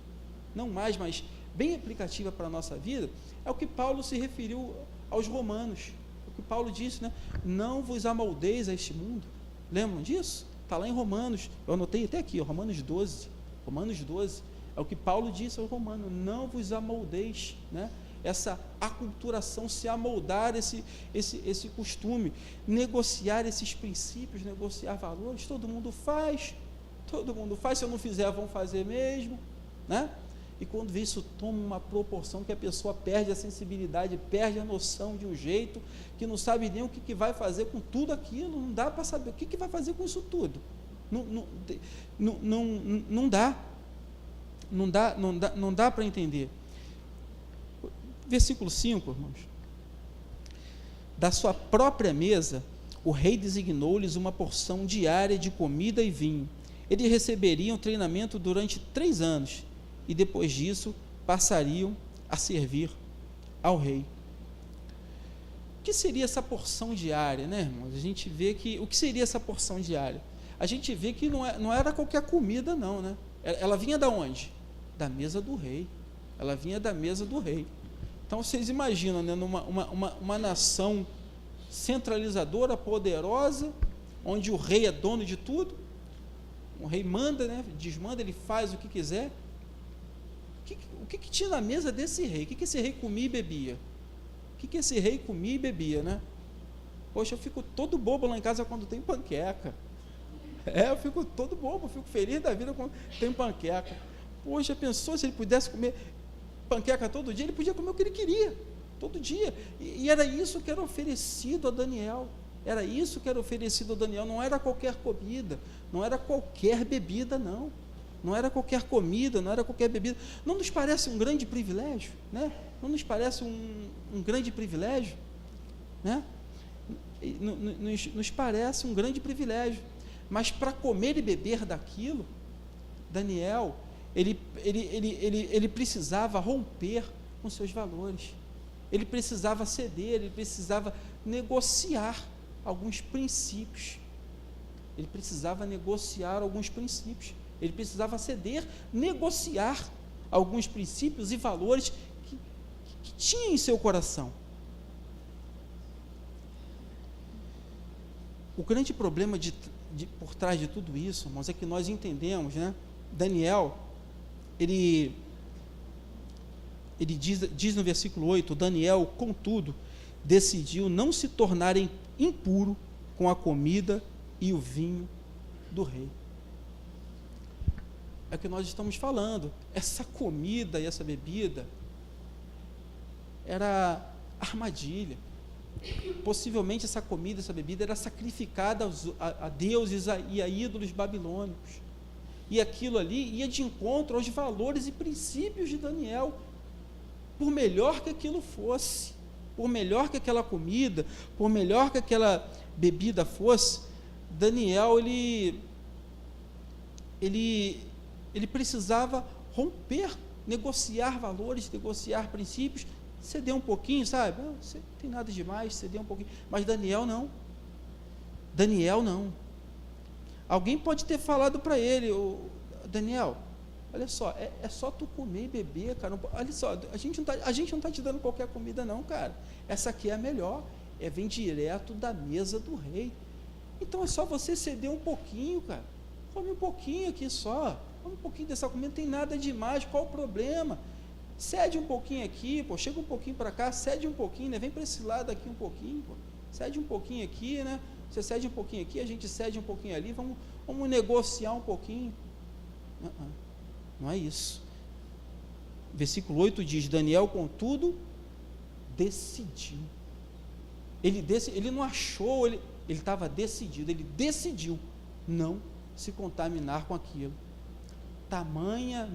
não mais, mas bem aplicativa para a nossa vida, é o que Paulo se referiu aos romanos, o que Paulo disse, né? Não vos amoldeis a este mundo. Lembram disso? Está lá em Romanos, eu anotei até aqui, Romanos 12, é o que Paulo disse aos romanos, não vos amoldeis, né? Essa aculturação, se amoldar esse costume, negociar esses princípios, negociar valores, todo mundo faz, se eu não fizer, vão fazer mesmo, né? E quando vê isso, toma uma proporção que a pessoa perde a sensibilidade, perde a noção de um jeito, que não sabe nem o que vai fazer com tudo aquilo, não dá para saber o que vai fazer com isso tudo, não dá para entender. Versículo 5, irmãos, da sua própria mesa, o rei designou-lhes uma porção diária de comida e vinho. Eles receberiam treinamento durante 3 anos, e depois disso passariam a servir ao rei. O que seria essa porção diária, né, irmãos? A gente vê que, o que seria essa porção diária? A gente vê que não era qualquer comida, não, né? Ela vinha da onde? Da mesa do rei. Ela vinha da mesa do rei. Então vocês imaginam, né, uma nação centralizadora, poderosa, onde o rei é dono de tudo, o rei manda, né, desmanda, ele faz o que quiser. O que tinha na mesa desse rei? O que esse rei comia e bebia? O que esse rei comia e bebia, né? Poxa, eu fico todo bobo lá em casa quando tem panqueca. Eu fico todo bobo, eu fico feliz da vida quando tem panqueca. Poxa, pensou se ele pudesse comer panqueca todo dia? Ele podia comer o que ele queria, todo dia. E era isso que era oferecido a Daniel. Era isso que era oferecido a Daniel. Não era qualquer comida, não era qualquer bebida, não. Não era qualquer comida, não era qualquer bebida. Não nos parece um grande privilégio, né? Não nos parece um grande privilégio, né? Nos parece um grande privilégio. Mas para comer e beber daquilo, Daniel, ele precisava romper com seus valores. Ele precisava ceder, ele precisava negociar alguns princípios. Ele precisava negociar alguns princípios. Ele precisava ceder, negociar alguns princípios e valores que tinha em seu coração. O grande problema por trás de tudo isso, irmãos, é que nós entendemos, né? Daniel, ele diz no versículo 8, Daniel, contudo, decidiu não se tornar impuro com a comida e o vinho do rei. é o que nós estamos falando. Essa comida e essa bebida era armadilha. Possivelmente essa comida, essa bebida era sacrificada a deuses e a ídolos babilônicos. E aquilo ali ia de encontro aos valores e princípios de Daniel. Por melhor que aquilo fosse, por melhor que aquela comida, por melhor que aquela bebida fosse, Daniel, ele precisava romper, negociar valores, negociar princípios, ceder um pouquinho, sabe? Não tem nada demais, ceder um pouquinho. Mas Daniel não. Alguém pode ter falado para ele, Daniel, olha só, é só tu comer e beber, cara. Olha só, a gente não está te dando qualquer comida não, cara. Essa aqui é a melhor, vem direto da mesa do rei. Então é só você ceder um pouquinho, cara. Come um pouquinho aqui só. Come um pouquinho dessa comida, não tem nada demais, qual o problema? Cede um pouquinho aqui, pô, chega um pouquinho para cá, cede um pouquinho, né? Vem para esse lado aqui um pouquinho, pô. Cede um pouquinho aqui, né? Você cede um pouquinho aqui, a gente cede um pouquinho ali, vamos negociar um pouquinho. Não é isso. Versículo 8 diz, Daniel, contudo, decidiu. Ele não achou, ele estava decidido, ele decidiu não se contaminar com aquilo. Tamanha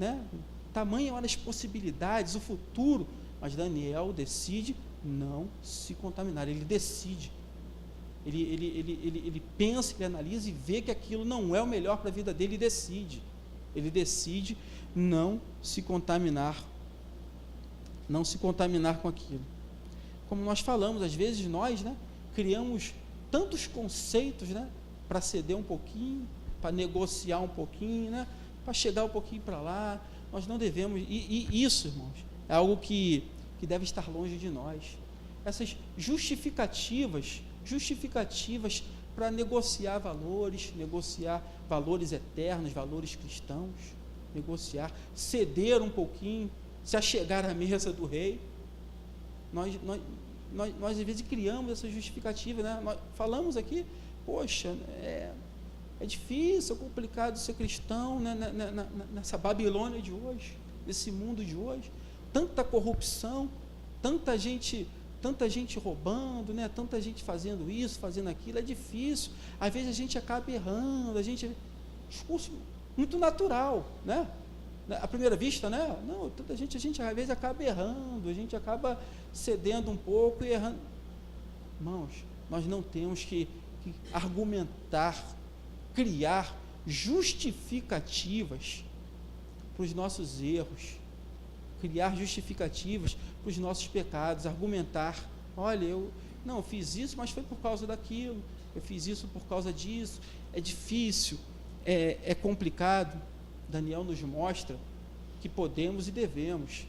eram as possibilidades, o futuro, mas Daniel decide não se contaminar, ele decide, ele pensa, ele analisa e vê que aquilo não é o melhor para a vida dele e ele decide não se contaminar com aquilo. Como nós falamos, às vezes nós, criamos tantos conceitos, para ceder um pouquinho, para negociar um pouquinho, para chegar um pouquinho para lá. Nós não devemos, e isso, irmãos, é algo que deve estar longe de nós. Essas justificativas para negociar valores eternos, valores cristãos, ceder um pouquinho, se achegar à mesa do rei. Nós às vezes criamos essa justificativa, Nós falamos aqui, poxa, é difícil, é complicado ser cristão, nessa Babilônia de hoje, nesse mundo de hoje, tanta corrupção, tanta gente roubando, tanta gente fazendo isso, fazendo aquilo, é difícil. Às vezes a gente acaba errando, discurso muito natural, à primeira vista, não, tanta gente, a gente às vezes acaba errando, a gente acaba cedendo um pouco e errando. Irmãos, nós não temos que argumentar, criar justificativas para os nossos erros, criar justificativas para os nossos pecados, argumentar, olha, eu fiz isso, mas foi por causa daquilo, eu fiz isso por causa disso, é difícil, é complicado. Daniel nos mostra que podemos e devemos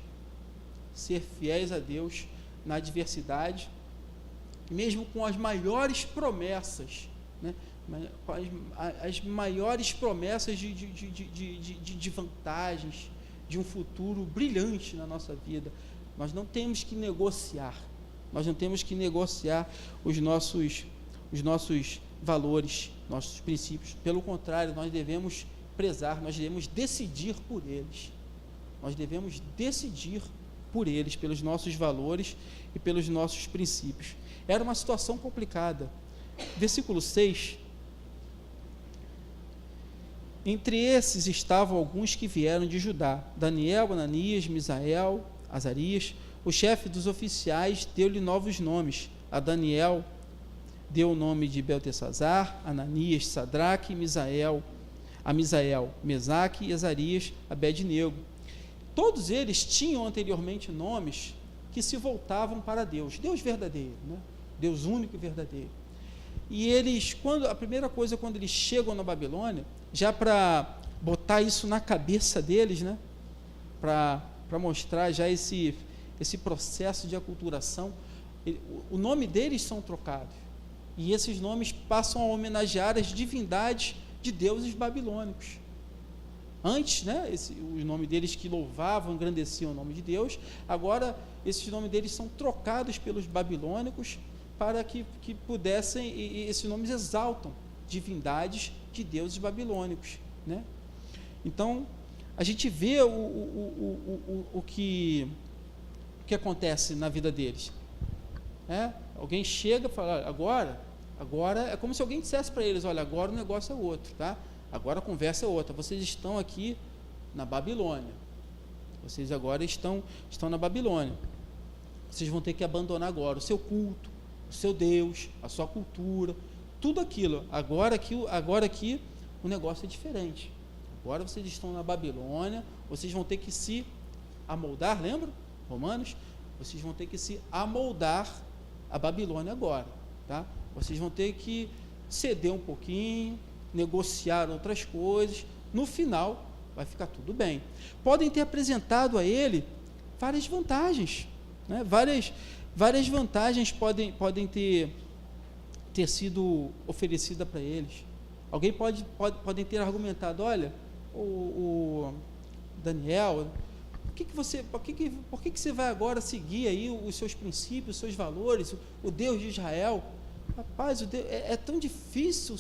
ser fiéis a Deus na adversidade, mesmo com as maiores promessas, as maiores promessas de vantagens, de um futuro brilhante na nossa vida. Nós não temos que negociar os nossos valores, nossos princípios. Pelo contrário, nós devemos prezar, nós devemos decidir por eles, pelos nossos valores e pelos nossos princípios. Era uma situação complicada. Versículo 6, entre esses estavam alguns que vieram de Judá, Daniel, Ananias, Misael, Azarias. O chefe dos oficiais deu-lhe novos nomes. A Daniel deu o nome de Beltesazar, Ananias, Sadraque, a Misael, Mesaque e Azarias, Abednego. Todos eles tinham anteriormente nomes que se voltavam para Deus verdadeiro, Deus único e verdadeiro. E eles, a primeira coisa, quando eles chegam na Babilônia, já para botar isso na cabeça deles, para mostrar já esse processo de aculturação, o nome deles são trocados, e esses nomes passam a homenagear as divindades de deuses babilônicos. Antes, o nome deles que louvavam, engrandeciam o nome de Deus, agora esses nomes deles são trocados pelos babilônicos para que pudessem, e esses nomes exaltam divindades de deuses babilônicos, Então, a gente vê o que acontece na vida deles. Alguém chega e fala, agora é como se alguém dissesse para eles, olha, agora o negócio é outro, tá? Agora a conversa é outra, vocês estão aqui na Babilônia, vocês agora estão na Babilônia, vocês vão ter que abandonar agora o seu culto, o seu Deus, a sua cultura, tudo aquilo. Agora aqui o negócio é diferente. Agora vocês estão na Babilônia, vocês vão ter que se amoldar, lembra? Romanos? Vocês vão ter que se amoldar a Babilônia agora, tá? Vocês vão ter que ceder um pouquinho, negociar outras coisas, no final vai ficar tudo bem. Podem ter apresentado a ele várias vantagens, né? Várias vantagens podem ter sido oferecidas para eles. Alguém podem ter argumentado, olha, o Daniel, por que você vai agora seguir aí os seus princípios, os seus valores, o Deus de Israel? Rapaz, é tão difícil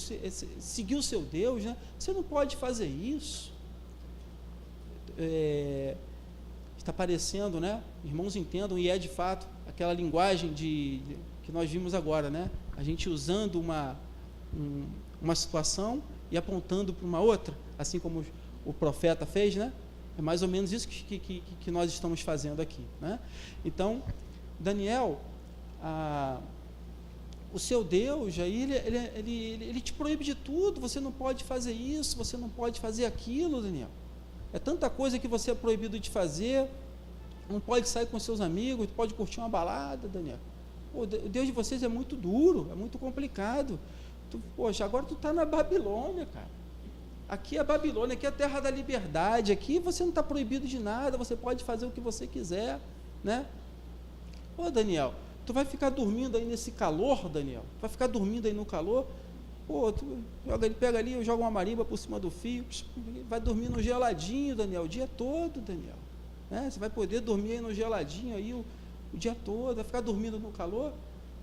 seguir o seu Deus, né? Você não pode fazer isso. Está parecendo, né? Irmãos entendam, e é de fato aquela linguagem que nós vimos agora, né? A gente usando uma situação e apontando para uma outra, assim como o profeta fez, né? É mais ou menos isso que nós estamos fazendo aqui, né? Então, Daniel, o seu Deus, aí ele te proíbe de tudo, você não pode fazer isso, você não pode fazer aquilo, Daniel. É tanta coisa que você é proibido de fazer, não pode sair com seus amigos, não pode curtir uma balada, Daniel. O Deus de vocês é muito duro, é muito complicado. Poxa, agora tu está na Babilônia, cara. Aqui é a Babilônia, aqui é a terra da liberdade, aqui você não está proibido de nada, você pode fazer o que você quiser, né? Daniel, tu vai ficar dormindo aí nesse calor, Daniel? Vai ficar dormindo aí no calor? Pega ali, eu jogo uma marimba por cima do fio, vai dormir no geladinho, Daniel, o dia todo, Daniel. Né? Você vai poder dormir aí no geladinho aí o dia todo, vai ficar dormindo no calor?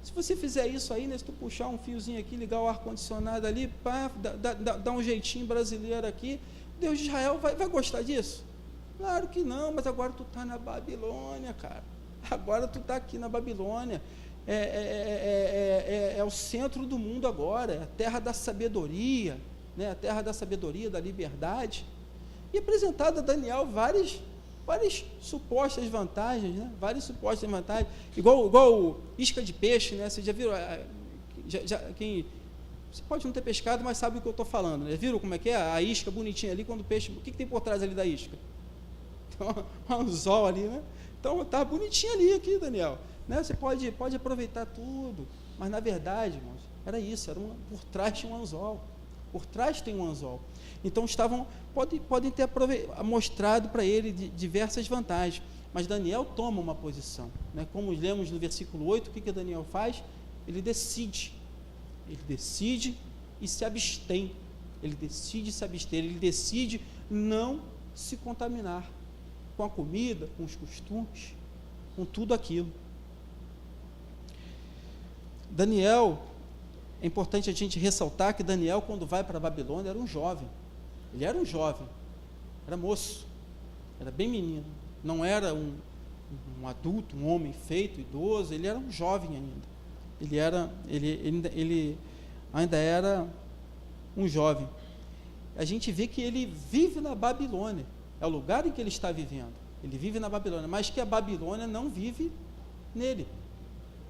Se você fizer isso aí, né, se tu puxar um fiozinho aqui, ligar o ar-condicionado ali, pá, dá um jeitinho brasileiro aqui, Deus de Israel vai gostar disso? Claro que não, mas agora tu está na Babilônia, cara. Agora tu está aqui na Babilônia. É o centro do mundo agora, é a terra da sabedoria, né? A terra da sabedoria, da liberdade. E apresentado a Daniel várias supostas vantagens, né? Várias supostas vantagens, igual isca de peixe, né? Você já viu? Você pode não ter pescado, mas sabe o que eu estou falando, né? Viram como é que é? A isca bonitinha ali, quando o peixe, o que tem por trás ali da isca? Então, um anzol ali, né? Então, está bonitinho ali aqui, Daniel. Né? Você pode aproveitar tudo, mas na verdade, irmãos, era isso, por trás tinha um anzol, por trás tem um anzol. Então podem ter mostrado para ele diversas vantagens, mas Daniel toma uma posição, né? Como lemos no versículo 8, o que Daniel faz? Ele decide e se abstém, ele decide não se contaminar com a comida, com os costumes, com tudo aquilo. Daniel, é importante a gente ressaltar que Daniel, quando vai para a Babilônia, era um jovem. Ele era um jovem, era moço, era bem menino, não era um adulto, um homem feito, idoso, ele era um jovem ainda. Ele ainda era um jovem. A gente vê que ele vive na Babilônia, é o lugar em que ele está vivendo. Ele vive na Babilônia, mas que a Babilônia não vive nele.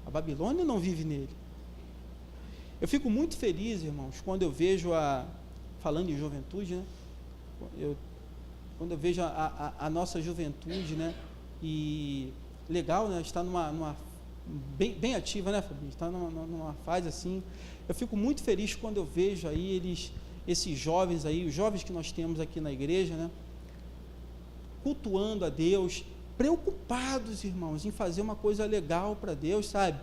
A Babilônia não vive nele. Eu fico muito feliz, irmãos, quando eu vejo falando em juventude, né? Quando eu vejo a nossa juventude, né? E legal, né? Está bem ativa, né, Fabinho? Está numa fase assim. Eu fico muito feliz quando eu vejo aí esses jovens aí, os jovens que nós temos aqui na igreja, né? Cultuando a Deus, preocupados, irmãos, em fazer uma coisa legal para Deus, sabe?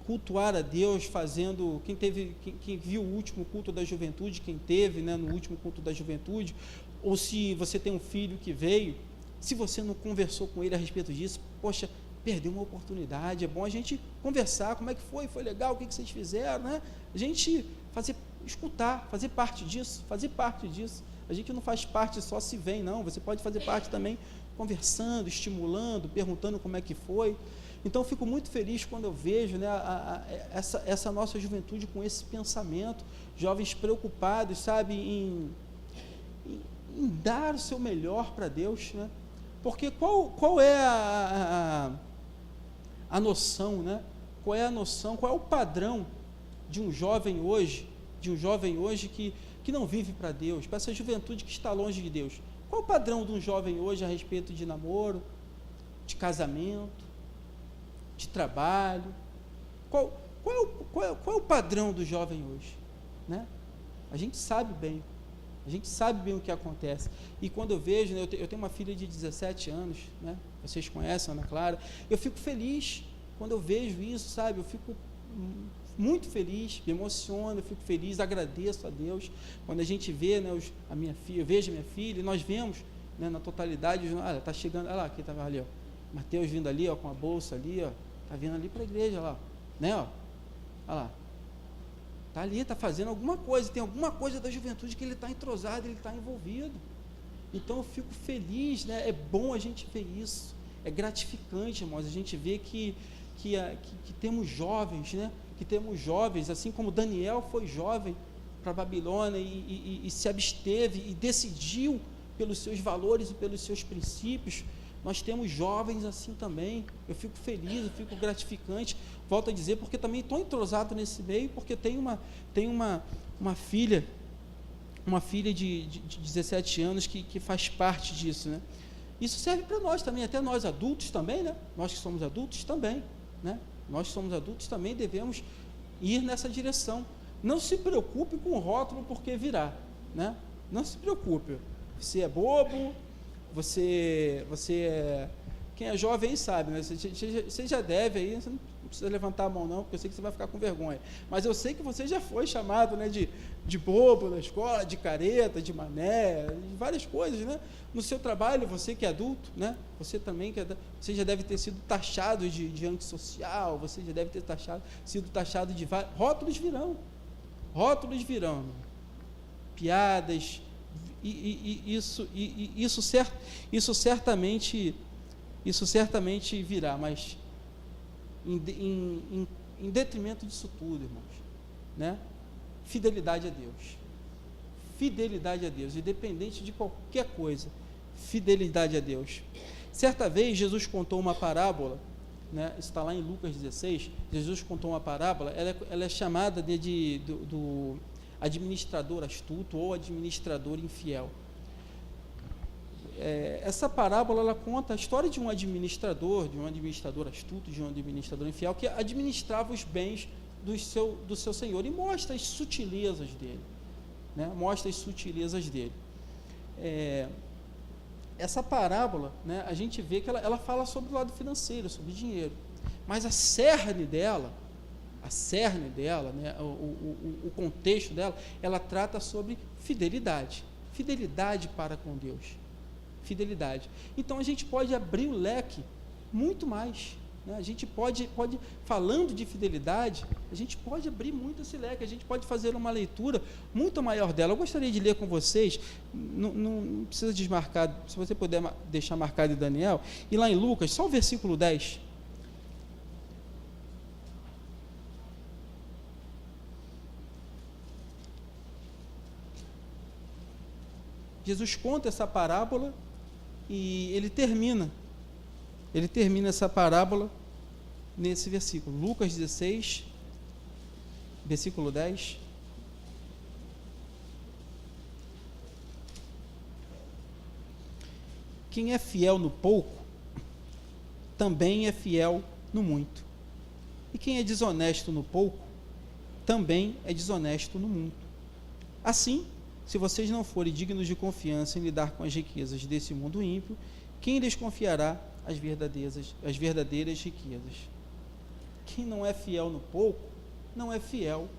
Cultuar a Deus, fazendo, quem viu o último culto da juventude, quem teve, né, no último culto da juventude, ou se você tem um filho que veio, se você não conversou com ele a respeito disso, poxa, perdeu uma oportunidade, é bom a gente conversar, como é que foi legal, o que vocês fizeram, né? A gente escutar, fazer parte disso, A gente não faz parte só se vem, não. Você pode fazer parte também conversando, estimulando, perguntando como é que foi. Então, eu fico muito feliz quando eu vejo, né, essa nossa juventude com esse pensamento, jovens preocupados, sabe, em dar o seu melhor para Deus, né? Porque qual é a noção, né? Qual é a noção, qual é o padrão de um jovem hoje, que não vive para Deus, para essa juventude que está longe de Deus? Qual é o padrão de um jovem hoje a respeito de namoro, de casamento, de trabalho? Qual é o padrão do jovem hoje, né? A gente sabe bem o que acontece. E quando eu vejo, né, eu tenho uma filha de 17 anos, né? Vocês conhecem a Ana Clara. Eu fico feliz quando eu vejo isso, sabe? Eu fico muito feliz, me emociono, eu fico feliz, agradeço a Deus. Quando a gente vê, né, a minha filha, eu vejo a minha filha, e nós vemos, né, na totalidade, está chegando, olha lá, aqui estava ali, ó, Mateus vindo ali, ó, com a bolsa ali, ó, está vindo ali para a igreja, lá, né, ó, olha lá, está ali, está fazendo alguma coisa, tem alguma coisa da juventude que ele está entrosado, ele está envolvido. Então eu fico feliz, né? É bom a gente ver isso, é gratificante, irmãos, a gente vê que temos jovens, né? Que temos jovens, assim como Daniel foi jovem para a Babilônia e se absteve e decidiu pelos seus valores e pelos seus princípios. Nós temos jovens assim também. Eu fico feliz, eu fico gratificante, volto a dizer, porque também estou entrosado nesse meio, porque tem uma filha de 17 anos que faz parte disso, né? Isso serve para nós também, até nós adultos também, né? Nós que somos adultos também, né? Nós que somos adultos também devemos ir nessa direção. Não se preocupe com o rótulo, porque virá, né? Não se preocupe. Você é bobo, você é... Quem é jovem sabe, né? Você já deve aí, você não precisa levantar a mão não, porque eu sei que você vai ficar com vergonha. Mas eu sei que você já foi chamado, né, de bobo na escola, de careta, de mané, de várias coisas, né? No seu trabalho, você que é adulto, né? Você também, você já deve ter sido taxado de antissocial, você já deve ter sido taxado de vários... Rótulos virão. Piadas, isso certamente virá, mas em detrimento disso tudo, irmãos, né? Fidelidade a Deus, independente de qualquer coisa, fidelidade a Deus. Certa vez Jesus contou uma parábola, né? Está lá em Lucas 16. Jesus contou uma parábola, ela é chamada do administrador astuto ou administrador infiel. Essa parábola, ela conta a história de um administrador astuto, de um administrador infiel, que administrava os bens do seu senhor, e mostra as sutilezas dele, né? Essa parábola, né, a gente vê que ela fala sobre o lado financeiro, sobre dinheiro, mas a cerne dela, né, o contexto dela, ela trata sobre fidelidade para com Deus, fidelidade. Então a gente pode abrir o leque muito mais, né? A gente pode, falando de fidelidade, a gente pode abrir muito esse leque, a gente pode fazer uma leitura muito maior dela. Eu gostaria de ler com vocês, não precisa desmarcar, se você puder deixar marcado em Daniel, e lá em Lucas, só o versículo 10. Jesus conta essa parábola e ele termina essa parábola nesse versículo, Lucas 16, versículo 10. Quem é fiel no pouco, também é fiel no muito. E quem é desonesto no pouco, também é desonesto no muito. Assim, se vocês não forem dignos de confiança em lidar com as riquezas desse mundo ímpio, quem lhes confiará as verdadeiras riquezas? Quem não é fiel no pouco, não é fiel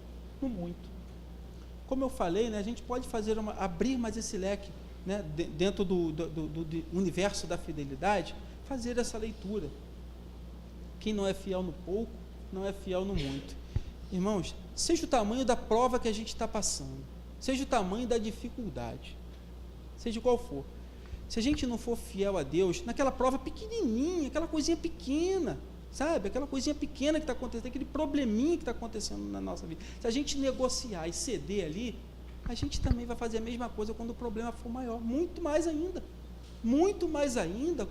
no muito. Como eu falei, né, a gente pode abrir mais esse leque, né, dentro do universo da fidelidade, fazer essa leitura. Quem não é fiel no pouco, não é fiel no muito. Irmãos, seja o tamanho da prova que a gente está passando, seja o tamanho da dificuldade, seja qual for, se a gente não for fiel a Deus, naquela prova pequenininha, aquela coisinha pequena, sabe, aquela coisinha pequena que está acontecendo, aquele probleminha que está acontecendo na nossa vida, se a gente negociar e ceder ali, a gente também vai fazer a mesma coisa quando o problema for maior, muito mais ainda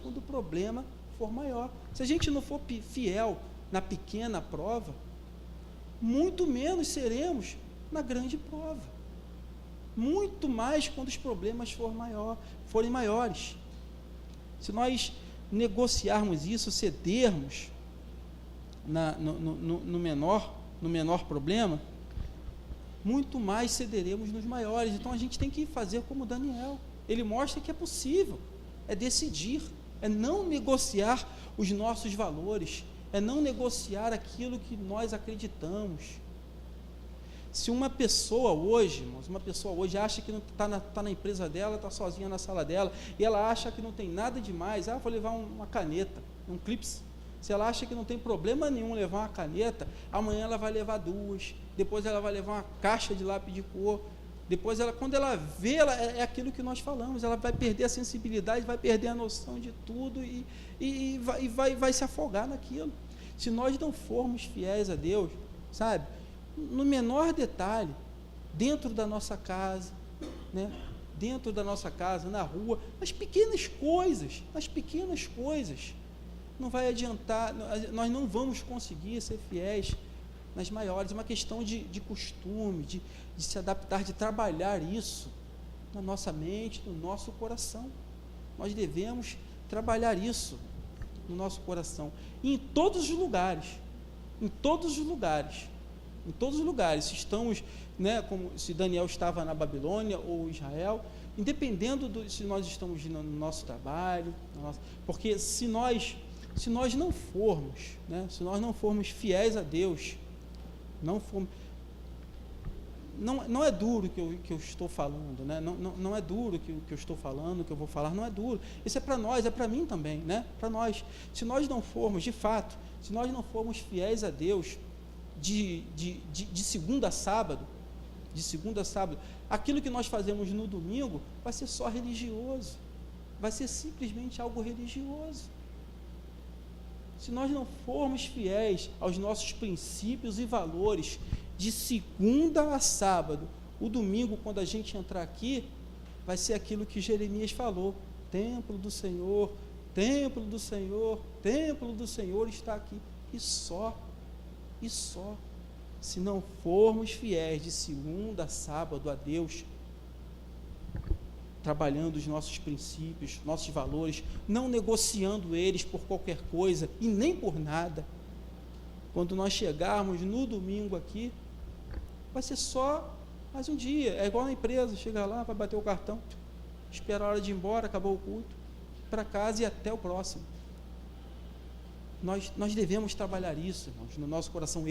quando o problema for maior. Se a gente não for fiel na pequena prova, muito menos seremos na grande prova, muito mais quando os problemas forem maiores. Se nós negociarmos isso, cedermos no menor problema, muito mais cederemos nos maiores. Então a gente tem que fazer como Daniel, ele mostra que é possível, é decidir, é não negociar os nossos valores, é não negociar aquilo que nós acreditamos. Se uma pessoa hoje, irmãos, acha que não está na empresa dela, está sozinha na sala dela, e ela acha que não tem nada demais, vou levar uma caneta, um clips. Se ela acha que não tem problema nenhum levar uma caneta, amanhã ela vai levar 2, depois ela vai levar uma caixa de lápis de cor, depois quando ela vê, é aquilo que nós falamos, ela vai perder a sensibilidade, vai perder a noção de tudo e vai se afogar naquilo. Se nós não formos fiéis a Deus, sabe, no menor detalhe, dentro da nossa casa, né, na rua, nas pequenas coisas, não vai adiantar, nós não vamos conseguir ser fiéis nas maiores. É uma questão de costume, de se adaptar, de trabalhar isso na nossa mente, no nosso coração. Nós devemos trabalhar isso no nosso coração, e em todos os lugares, se estamos, né, como se Daniel estava na Babilônia ou Israel, independendo se nós estamos no nosso trabalho, porque se nós não formos, né, se nós não formos fiéis a Deus, não é duro que eu estou falando, né? Não é duro que eu estou falando, que eu vou falar, não é duro. Isso é para nós, é para mim também, né? Para nós. Se nós não formos, de fato, se nós não formos fiéis a Deus de segunda a sábado, aquilo que nós fazemos no domingo vai ser só religioso, vai ser simplesmente algo religioso. Se nós não formos fiéis aos nossos princípios e valores de segunda a sábado, o domingo, quando a gente entrar aqui, vai ser aquilo que Jeremias falou: templo do Senhor, templo do Senhor, templo do Senhor está aqui. E só, se não formos fiéis de segunda a sábado a Deus, trabalhando os nossos princípios, nossos valores, não negociando eles por qualquer coisa e nem por nada, quando nós chegarmos no domingo aqui, vai ser só mais um dia. É igual na empresa, chega lá, vai bater o cartão, espera a hora de ir embora, acabou o culto, para casa e até o próximo. Nós devemos trabalhar isso, irmãos, no nosso coração.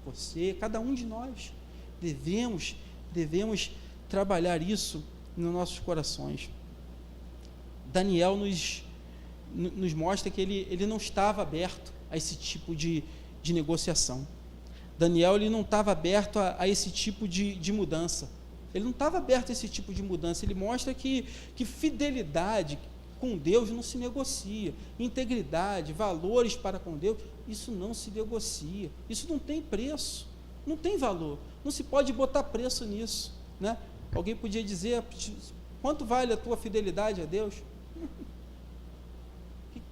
Você, cada um de nós devemos trabalhar isso nos nossos corações. Daniel nos mostra que ele não estava aberto a esse tipo de negociação. Daniel, ele não estava aberto a esse tipo de mudança. Ele não estava aberto a esse tipo de mudança. Ele mostra que fidelidade com Deus não se negocia. Integridade, valores para com Deus, isso não se negocia. Isso não tem preço, não tem valor. Não se pode botar preço nisso, né? Alguém podia dizer: quanto vale a tua fidelidade a Deus?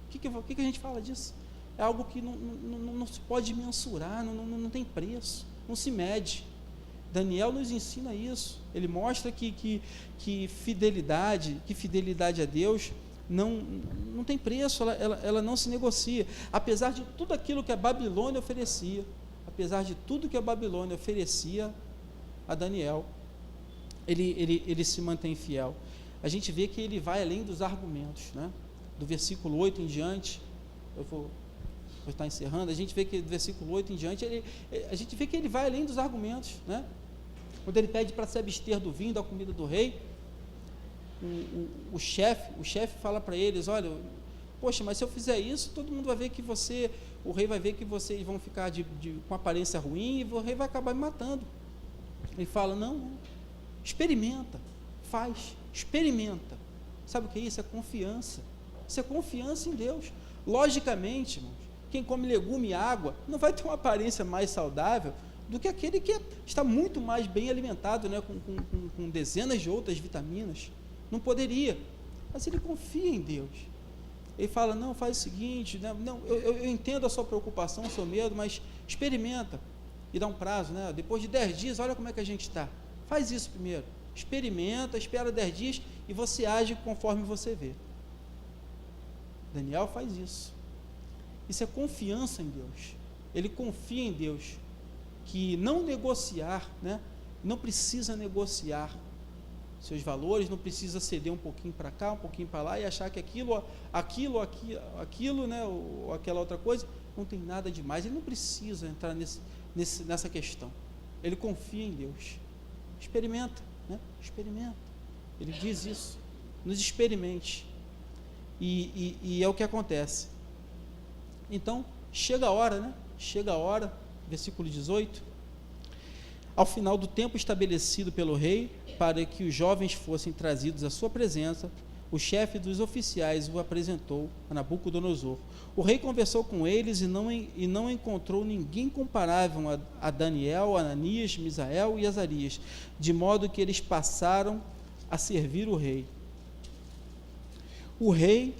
O que a gente fala disso? É algo que não se pode mensurar, não tem preço, não se mede. Daniel nos ensina isso. Ele mostra que fidelidade a Deus não tem preço, ela não se negocia. Apesar de tudo aquilo que a Babilônia oferecia, a Daniel, ele se mantém fiel. A gente vê que ele vai além dos argumentos, né? Do versículo 8 em diante, eu vou estar encerrando, a gente vê que do versículo 8 em diante, a gente vê que ele vai além dos argumentos, né? Quando ele pede para se abster do vinho, da comida do rei, o chefe fala para eles: olha, poxa, mas se eu fizer isso, todo mundo vai ver que o rei vai ver que vocês vão ficar com aparência ruim, e o rei vai acabar me matando. Ele fala: não, experimenta, faz, experimenta. Sabe o que é isso? É confiança. Isso é confiança em Deus. Logicamente, irmãos, quem come legume e água não vai ter uma aparência mais saudável do que aquele que está muito mais bem alimentado, né, com dezenas de outras vitaminas. Não poderia, mas ele confia em Deus. Ele fala, não, faz o seguinte, né, não, eu entendo a sua preocupação, o seu medo, mas experimenta, e dá um prazo, né, depois de 10 dias, olha como é que a gente está. Faz isso primeiro, experimenta, espera 10 dias, e você age conforme você vê. Daniel faz isso. Isso é confiança em Deus. Ele confia em Deus, que não negociar, né, não precisa negociar seus valores, não precisa ceder um pouquinho para cá, um pouquinho para lá, e achar que aquilo, né, ou aquela outra coisa, não tem nada demais. Ele não precisa entrar nessa questão. Ele confia em Deus. Experimenta, né? Experimenta. Ele diz isso. Nos experimente. E é o que acontece. Então, chega a hora, né? Chega a hora, versículo 18. Ao final do tempo estabelecido pelo rei, para que os jovens fossem trazidos à sua presença, o chefe dos oficiais o apresentou a Nabucodonosor. O rei conversou com eles e não encontrou ninguém comparável a Daniel, Ananias, Misael e Azarias, de modo que eles passaram a servir o rei. O rei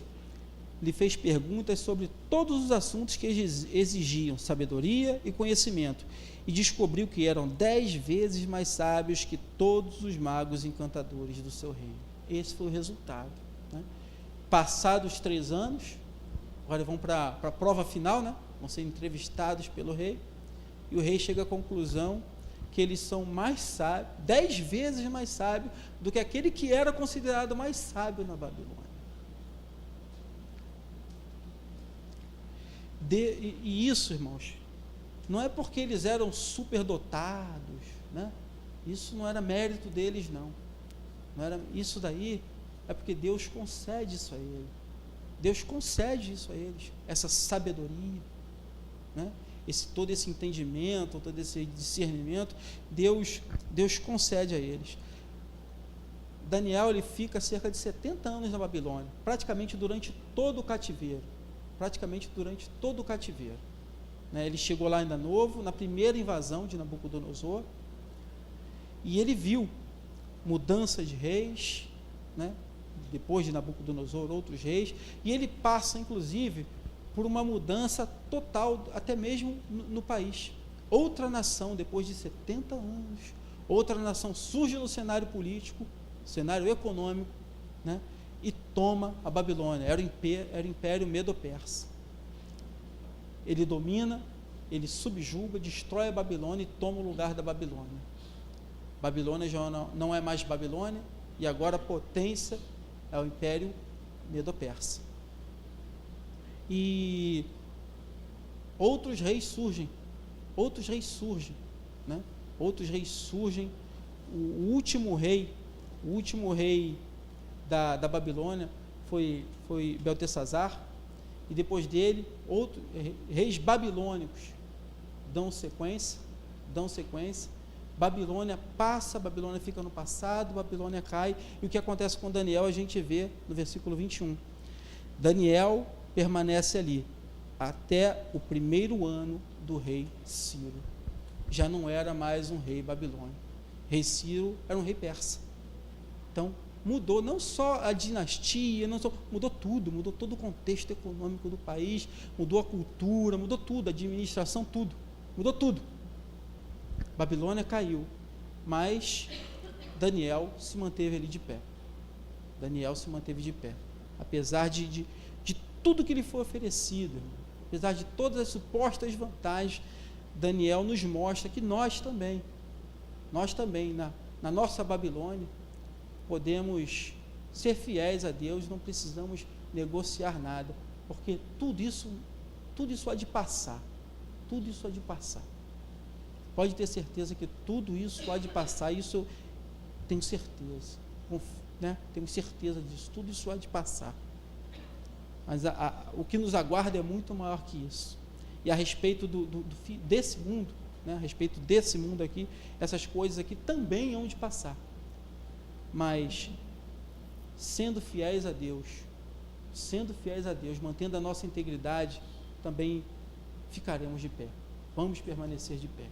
lhe fez perguntas sobre todos os assuntos que exigiam sabedoria e conhecimento, e descobriu que eram 10 vezes mais sábios que todos os magos encantadores do seu reino. Esse foi o resultado, né? Passados 3 anos, agora vão para a prova final, né? Vão ser entrevistados pelo rei, e o rei chega à conclusão que eles são mais sábios, 10 vezes mais sábios do que aquele que era considerado mais sábio na Babilônia. E isso, irmãos, não é porque eles eram superdotados, né? Isso não era mérito deles, não era, isso daí é porque Deus concede isso a eles. Deus concede isso a eles, essa sabedoria, né? Todo esse entendimento, todo esse discernimento, Deus concede a eles. Daniel, ele fica cerca de 70 anos na Babilônia, praticamente durante todo o cativeiro, né? Ele chegou lá ainda novo, na primeira invasão de Nabucodonosor, e ele viu mudança de reis, né? Depois de Nabucodonosor, outros reis, e ele passa, inclusive, por uma mudança total, até mesmo no país. Outra nação, depois de 70 anos, outra nação surge no cenário político, cenário econômico, né? E toma a Babilônia. Era o Império Medo-Persa. Ele domina, ele subjuga, destrói a Babilônia e toma o lugar da Babilônia. Babilônia já não é mais Babilônia, e agora a potência é o Império Medo-Persa. E outros reis surgem, né? Outros reis surgem. O último rei da Babilônia foi Beltesazar, e depois dele, outros reis babilônicos dão sequência. Babilônia passa, Babilônia fica no passado, Babilônia cai, e o que acontece com Daniel a gente vê no versículo 21. Daniel permanece ali até o 1º ano do rei Ciro. Já não era mais um rei babilônico. Rei Ciro era um rei persa. Então, mudou não só a dinastia, mudou tudo, mudou todo o contexto econômico do país, mudou a cultura, mudou tudo, a administração, tudo, mudou tudo. Babilônia caiu, mas Daniel se manteve ali de pé. Apesar de tudo que lhe foi oferecido, apesar de todas as supostas vantagens, Daniel nos mostra que nós também, na nossa Babilônia, podemos ser fiéis a Deus, não precisamos negociar nada, porque tudo isso há de passar. Pode ter certeza que tudo isso há de passar, isso eu tenho certeza, né? Tenho certeza disso, tudo isso há de passar. Mas o que nos aguarda é muito maior que isso. E a respeito desse mundo, né? A respeito desse mundo aqui, essas coisas aqui também hão de passar. mas sendo fiéis a Deus, mantendo a nossa integridade, também ficaremos de pé. Vamos permanecer de pé.